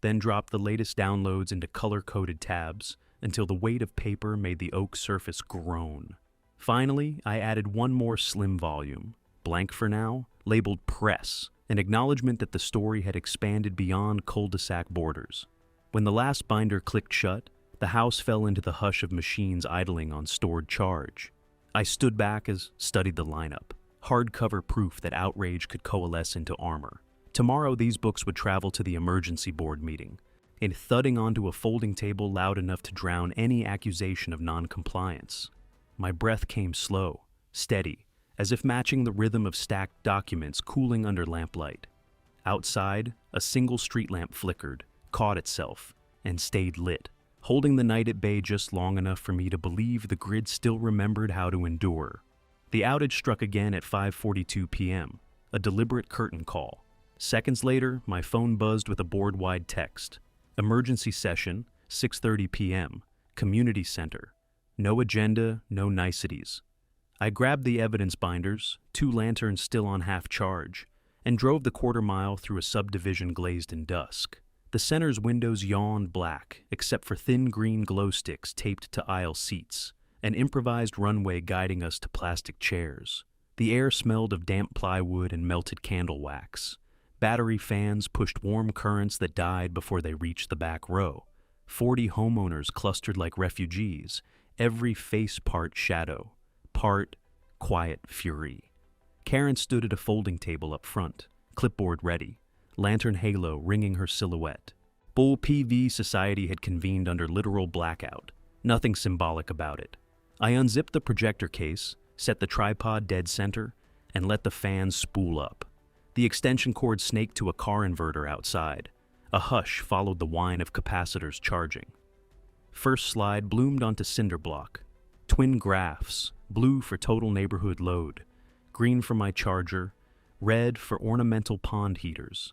then dropped the latest downloads into color-coded tabs until the weight of paper made the oak surface groan. Finally, I added one more slim volume, blank for now, labeled Press, an acknowledgement that the story had expanded beyond cul-de-sac borders. When the last binder clicked shut, the house fell into the hush of machines idling on stored charge. I stood back as studied the lineup, hardcover proof that outrage could coalesce into armor. Tomorrow these books would travel to the emergency board meeting, and thudding onto a folding table loud enough to drown any accusation of non-compliance. My breath came slow, steady, as if matching the rhythm of stacked documents cooling under lamplight. Outside, a single street lamp flickered, caught itself, and stayed lit, holding the night at bay just long enough for me to believe the grid still remembered how to endure. The outage struck again at 5:42 p.m., a deliberate curtain call. Seconds later, my phone buzzed with a board-wide text. Emergency session, 6:30 p.m., community center. No agenda, no niceties. I grabbed the evidence binders, 2 lanterns still on half charge, and drove the quarter-mile through a subdivision glazed in dusk. The center's windows yawned black, except for thin green glow sticks taped to aisle seats, an improvised runway guiding us to plastic chairs. The air smelled of damp plywood and melted candle wax. Battery fans pushed warm currents that died before they reached the back row. 40 homeowners clustered like refugees, every face part shadow, part quiet fury. Karen stood at a folding table up front, clipboard ready, lantern halo ringing her silhouette. Bull PV society had convened under literal blackout, nothing symbolic about it. I unzipped the projector case, set the tripod dead center, and let the fans spool up. The extension cord snaked to a car inverter outside. A hush followed the whine of capacitors charging. First slide bloomed onto cinder block. Twin graphs, blue for total neighborhood load, green for my charger, red for ornamental pond heaters.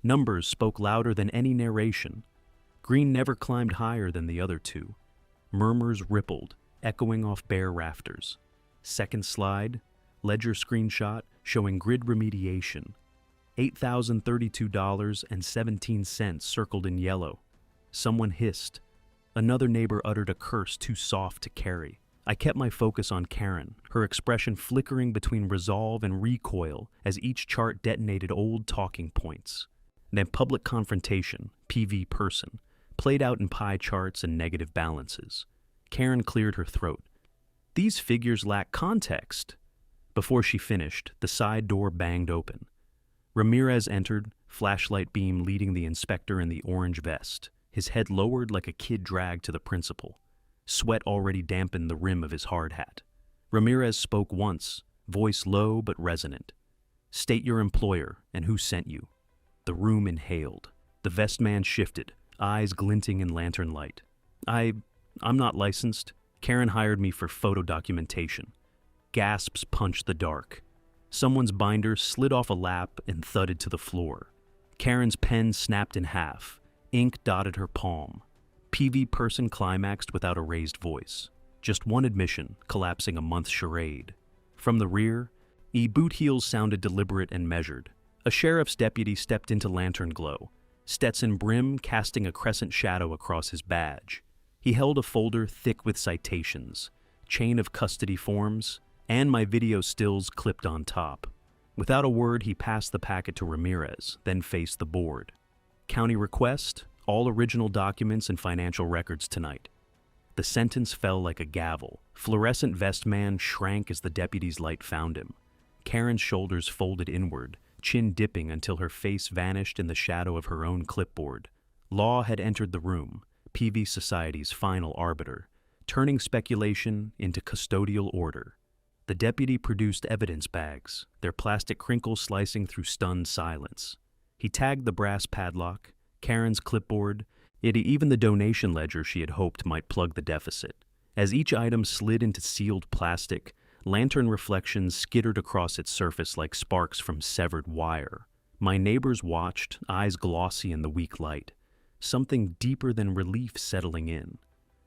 Numbers spoke louder than any narration. Green never climbed higher than the other two. Murmurs rippled, echoing off bare rafters. Second slide, ledger screenshot showing grid remediation. $8,032.17 circled in yellow. Someone hissed. Another neighbor uttered a curse too soft to carry. I kept my focus on Karen, her expression flickering between resolve and recoil as each chart detonated old talking points. Then public confrontation, PV person, played out in pie charts and negative balances. Karen cleared her throat. "These figures lack context." Before she finished, the side door banged open. Ramirez entered, flashlight beam leading the inspector in the orange vest, his head lowered like a kid dragged to the principal. Sweat already dampened the rim of his hard hat. Ramirez spoke once, voice low but resonant. "State your employer and who sent you." The room inhaled. The vest man shifted, eyes glinting in lantern light. I'm not licensed. Karen hired me for photo documentation." Gasps punched the dark. Someone's binder slid off a lap and thudded to the floor. Karen's pen snapped in half. Ink dotted her palm. PV person climaxed without a raised voice. Just one admission, collapsing a month's charade. From the rear, boot heels sounded deliberate and measured. A sheriff's deputy stepped into lantern glow, Stetson brim casting a crescent shadow across his badge. He held a folder thick with citations, chain of custody forms, and my video stills clipped on top. Without a word, he passed the packet to Ramirez, then faced the board. "County request, all original documents and financial records tonight." The sentence fell like a gavel. Fluorescent vest man shrank as the deputy's light found him. Karen's shoulders folded inward, chin dipping until her face vanished in the shadow of her own clipboard. Law had entered the room, PV Society's final arbiter, turning speculation into custodial order. The deputy produced evidence bags, their plastic crinkles slicing through stunned silence. He tagged the brass padlock, Karen's clipboard, even the donation ledger she had hoped might plug the deficit. As each item slid into sealed plastic, lantern reflections skittered across its surface like sparks from severed wire. My neighbors watched, eyes glossy in the weak light. Something deeper than relief settling in.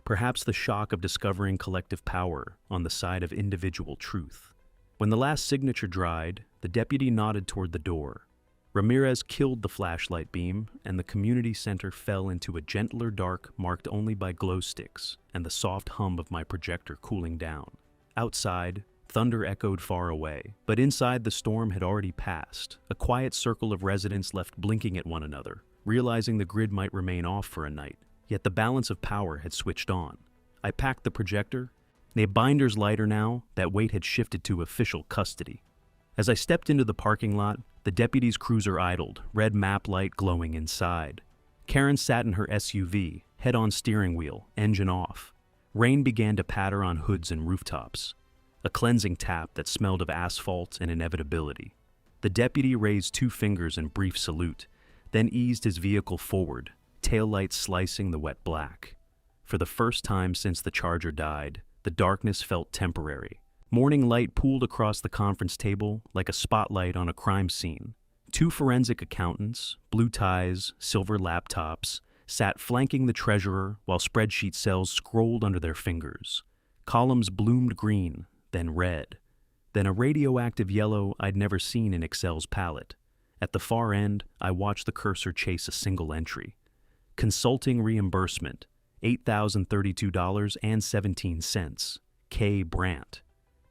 Perhaps the shock of discovering collective power on the side of individual truth. When the last signature dried, the deputy nodded toward the door. Ramirez killed the flashlight beam, and the community center fell into a gentler dark marked only by glow sticks and the soft hum of my projector cooling down. Outside, thunder echoed far away, but inside the storm had already passed, a quiet circle of residents left blinking at one another, realizing the grid might remain off for a night, yet the balance of power had switched on. I packed the projector. The binder's lighter now, that weight had shifted to official custody. As I stepped into the parking lot, the deputy's cruiser idled, red map light glowing inside. Karen sat in her SUV, head on steering wheel, engine off. Rain began to patter on hoods and rooftops. A cleansing tap that smelled of asphalt and inevitability. The deputy raised 2 fingers in brief salute, then eased his vehicle forward, taillights slicing the wet black. For the first time since the Charger died, the darkness felt temporary. Morning light pooled across the conference table like a spotlight on a crime scene. 2 forensic accountants, blue ties, silver laptops, sat flanking the treasurer while spreadsheet cells scrolled under their fingers. Columns bloomed green, then red, then a radioactive yellow I'd never seen in Excel's palette. At the far end, I watched the cursor chase a single entry. Consulting reimbursement, $8,032.17, K. Brandt.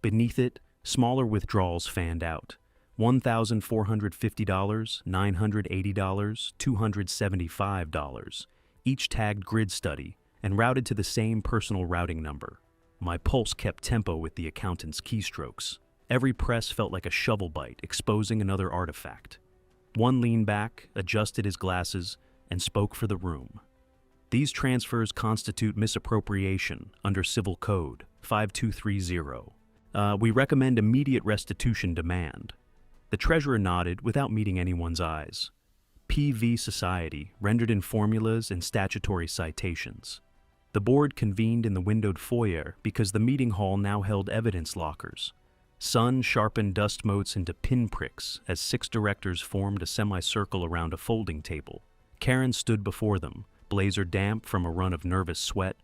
Beneath it, smaller withdrawals fanned out. $1,450, $980, $275, each tagged grid study and routed to the same personal routing number. My pulse kept tempo with the accountant's keystrokes. Every press felt like a shovel bite exposing another artifact. One leaned back, adjusted his glasses, and spoke for the room. "These transfers constitute misappropriation under Civil Code 5230. We recommend immediate restitution demand." The treasurer nodded without meeting anyone's eyes. PV Society rendered in formulas and statutory citations. The board convened in the windowed foyer because the meeting hall now held evidence lockers. Sun sharpened dust motes into pinpricks as 6 directors formed a semicircle around a folding table. Karen stood before them, blazer damp from a run of nervous sweat,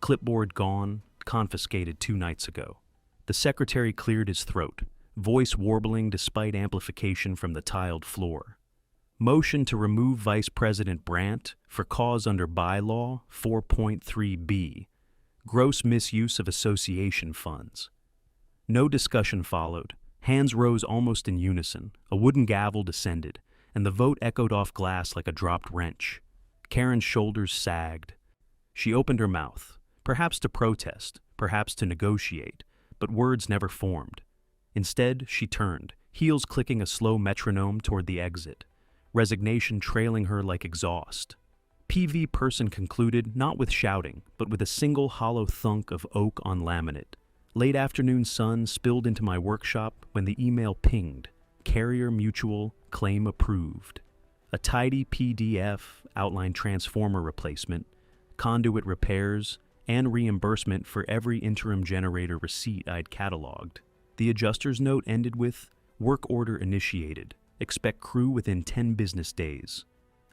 clipboard gone, confiscated 2 nights ago. The secretary cleared his throat, voice warbling despite amplification from the tiled floor. "Motion to remove Vice President Brandt for cause under bylaw 4.3b, gross misuse of association funds." No discussion followed. Hands rose almost in unison, a wooden gavel descended, and the vote echoed off glass like a dropped wrench. Karen's shoulders sagged. She opened her mouth, perhaps to protest, perhaps to negotiate, but words never formed. Instead, she turned, heels clicking a slow metronome toward the exit, resignation trailing her like exhaust. PV person concluded not with shouting, but with a single hollow thunk of oak on laminate. Late afternoon sun spilled into my workshop when the email pinged. Carrier mutual, claim approved. A tidy PDF outlined transformer replacement, conduit repairs, and reimbursement for every interim generator receipt I'd cataloged. The adjuster's note ended with, work order initiated. Expect crew within 10 business days.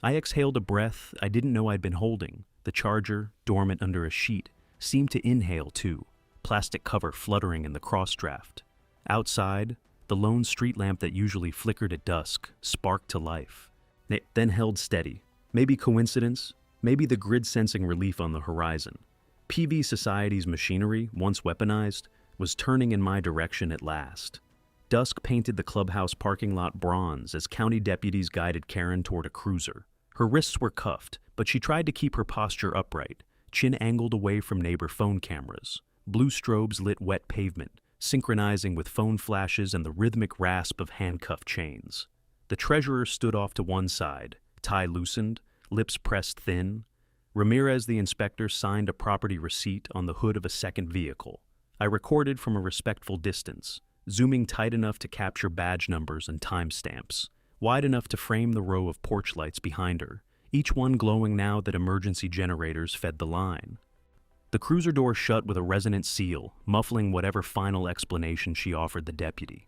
I exhaled a breath I didn't know I'd been holding. The charger, dormant under a sheet, seemed to inhale too, plastic cover fluttering in the crossdraft. Outside, the lone street lamp that usually flickered at dusk sparked to life. It then held steady. Maybe coincidence, maybe the grid-sensing relief on the horizon. PV Society's machinery, once weaponized, was turning in my direction at last. Dusk painted the clubhouse parking lot bronze as county deputies guided Karen toward a cruiser. Her wrists were cuffed, but she tried to keep her posture upright, chin angled away from neighbor phone cameras. Blue strobes lit wet pavement, synchronizing with phone flashes and the rhythmic rasp of handcuff chains. The treasurer stood off to one side, tie loosened, lips pressed thin. Ramirez, the inspector, signed a property receipt on the hood of a second vehicle. I recorded from a respectful distance, zooming tight enough to capture badge numbers and timestamps, wide enough to frame the row of porch lights behind her, each one glowing now that emergency generators fed the line. The cruiser door shut with a resonant seal, muffling whatever final explanation she offered the deputy.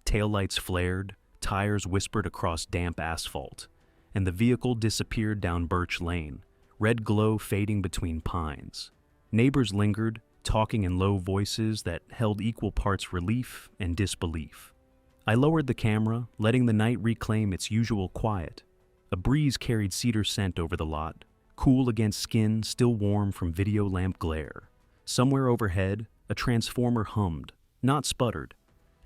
Taillights flared, tires whispered across damp asphalt, and the vehicle disappeared down Birch Lane, red glow fading between pines. Neighbors lingered, talking in low voices that held equal parts relief and disbelief. I lowered the camera, letting the night reclaim its usual quiet. A breeze carried cedar scent over the lot, cool against skin still warm from video lamp glare. Somewhere overhead, a transformer hummed, not sputtered,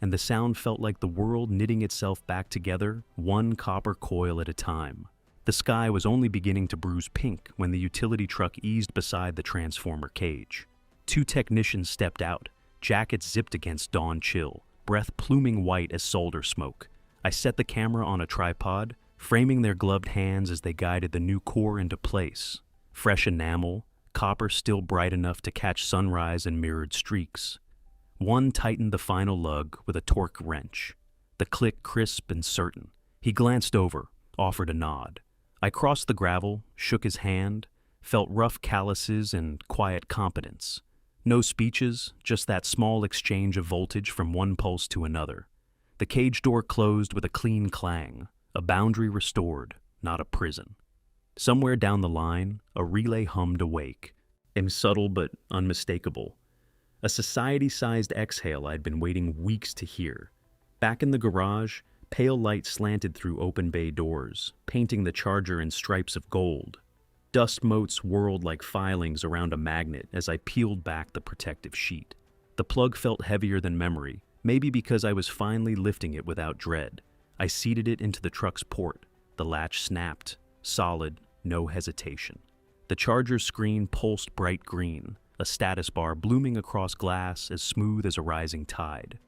and the sound felt like the world knitting itself back together, one copper coil at a time. The sky was only beginning to bruise pink when the utility truck eased beside the transformer cage. 2 technicians stepped out, jackets zipped against dawn chill, breath pluming white as solder smoke. I set the camera on a tripod, framing their gloved hands as they guided the new core into place. Fresh enamel, copper still bright enough to catch sunrise and mirrored streaks. One tightened the final lug with a torque wrench. The click crisp and certain. He glanced over, offered a nod. I crossed the gravel, shook his hand, felt rough calluses and quiet competence. No speeches, just that small exchange of voltage from one pulse to another. The cage door closed with a clean clang, a boundary restored, not a prison. Somewhere down the line, a relay hummed awake, subtle but unmistakable. A society-sized exhale I'd been waiting weeks to hear. Back in the garage, pale light slanted through open bay doors, painting the charger in stripes of gold. Dust motes whirled like filings around a magnet as I peeled back the protective sheet. The plug felt heavier than memory, maybe because I was finally lifting it without dread. I seated it into the truck's port. The latch snapped, solid, no hesitation. The charger's screen pulsed bright green, a status bar blooming across glass as smooth as a rising tide.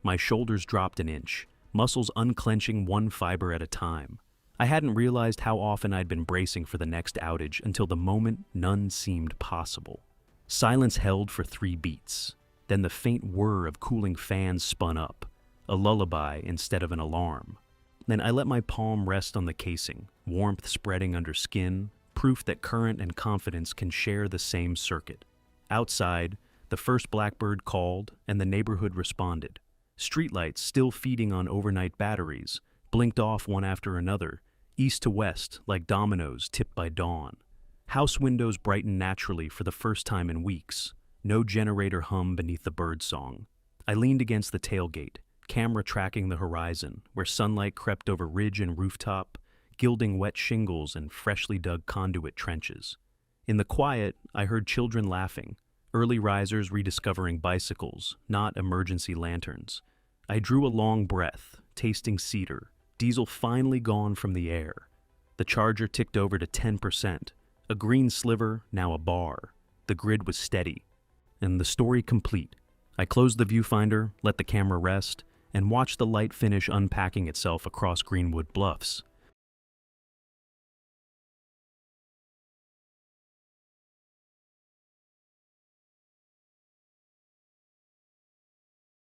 My shoulders dropped an inch, muscles unclenching one fiber at a time. I hadn't realized how often I'd been bracing for the next outage until the moment none seemed possible. Silence held for 3 beats. Then the faint whir of cooling fans spun up, a lullaby instead of an alarm. Then I let my palm rest on the casing, warmth spreading under skin, proof that current and confidence can share the same circuit. Outside, the first blackbird called and the neighborhood responded. Streetlights, still feeding on overnight batteries, blinked off one after another, east to west like dominoes tipped by dawn. House windows brightened naturally for the first time in weeks. No generator hum beneath the birdsong. I leaned against the tailgate, camera tracking the horizon, where sunlight crept over ridge and rooftop, gilding wet shingles and freshly dug conduit trenches. In the quiet, I heard children laughing, early risers rediscovering bicycles, not emergency lanterns. I drew a long breath, tasting cedar, diesel finally gone from the air. The charger ticked over to 10%, a green sliver, now a bar. The grid was steady, and the story complete. I closed the viewfinder, let the camera rest, and watched the light finish unpacking itself across Greenwood Bluffs.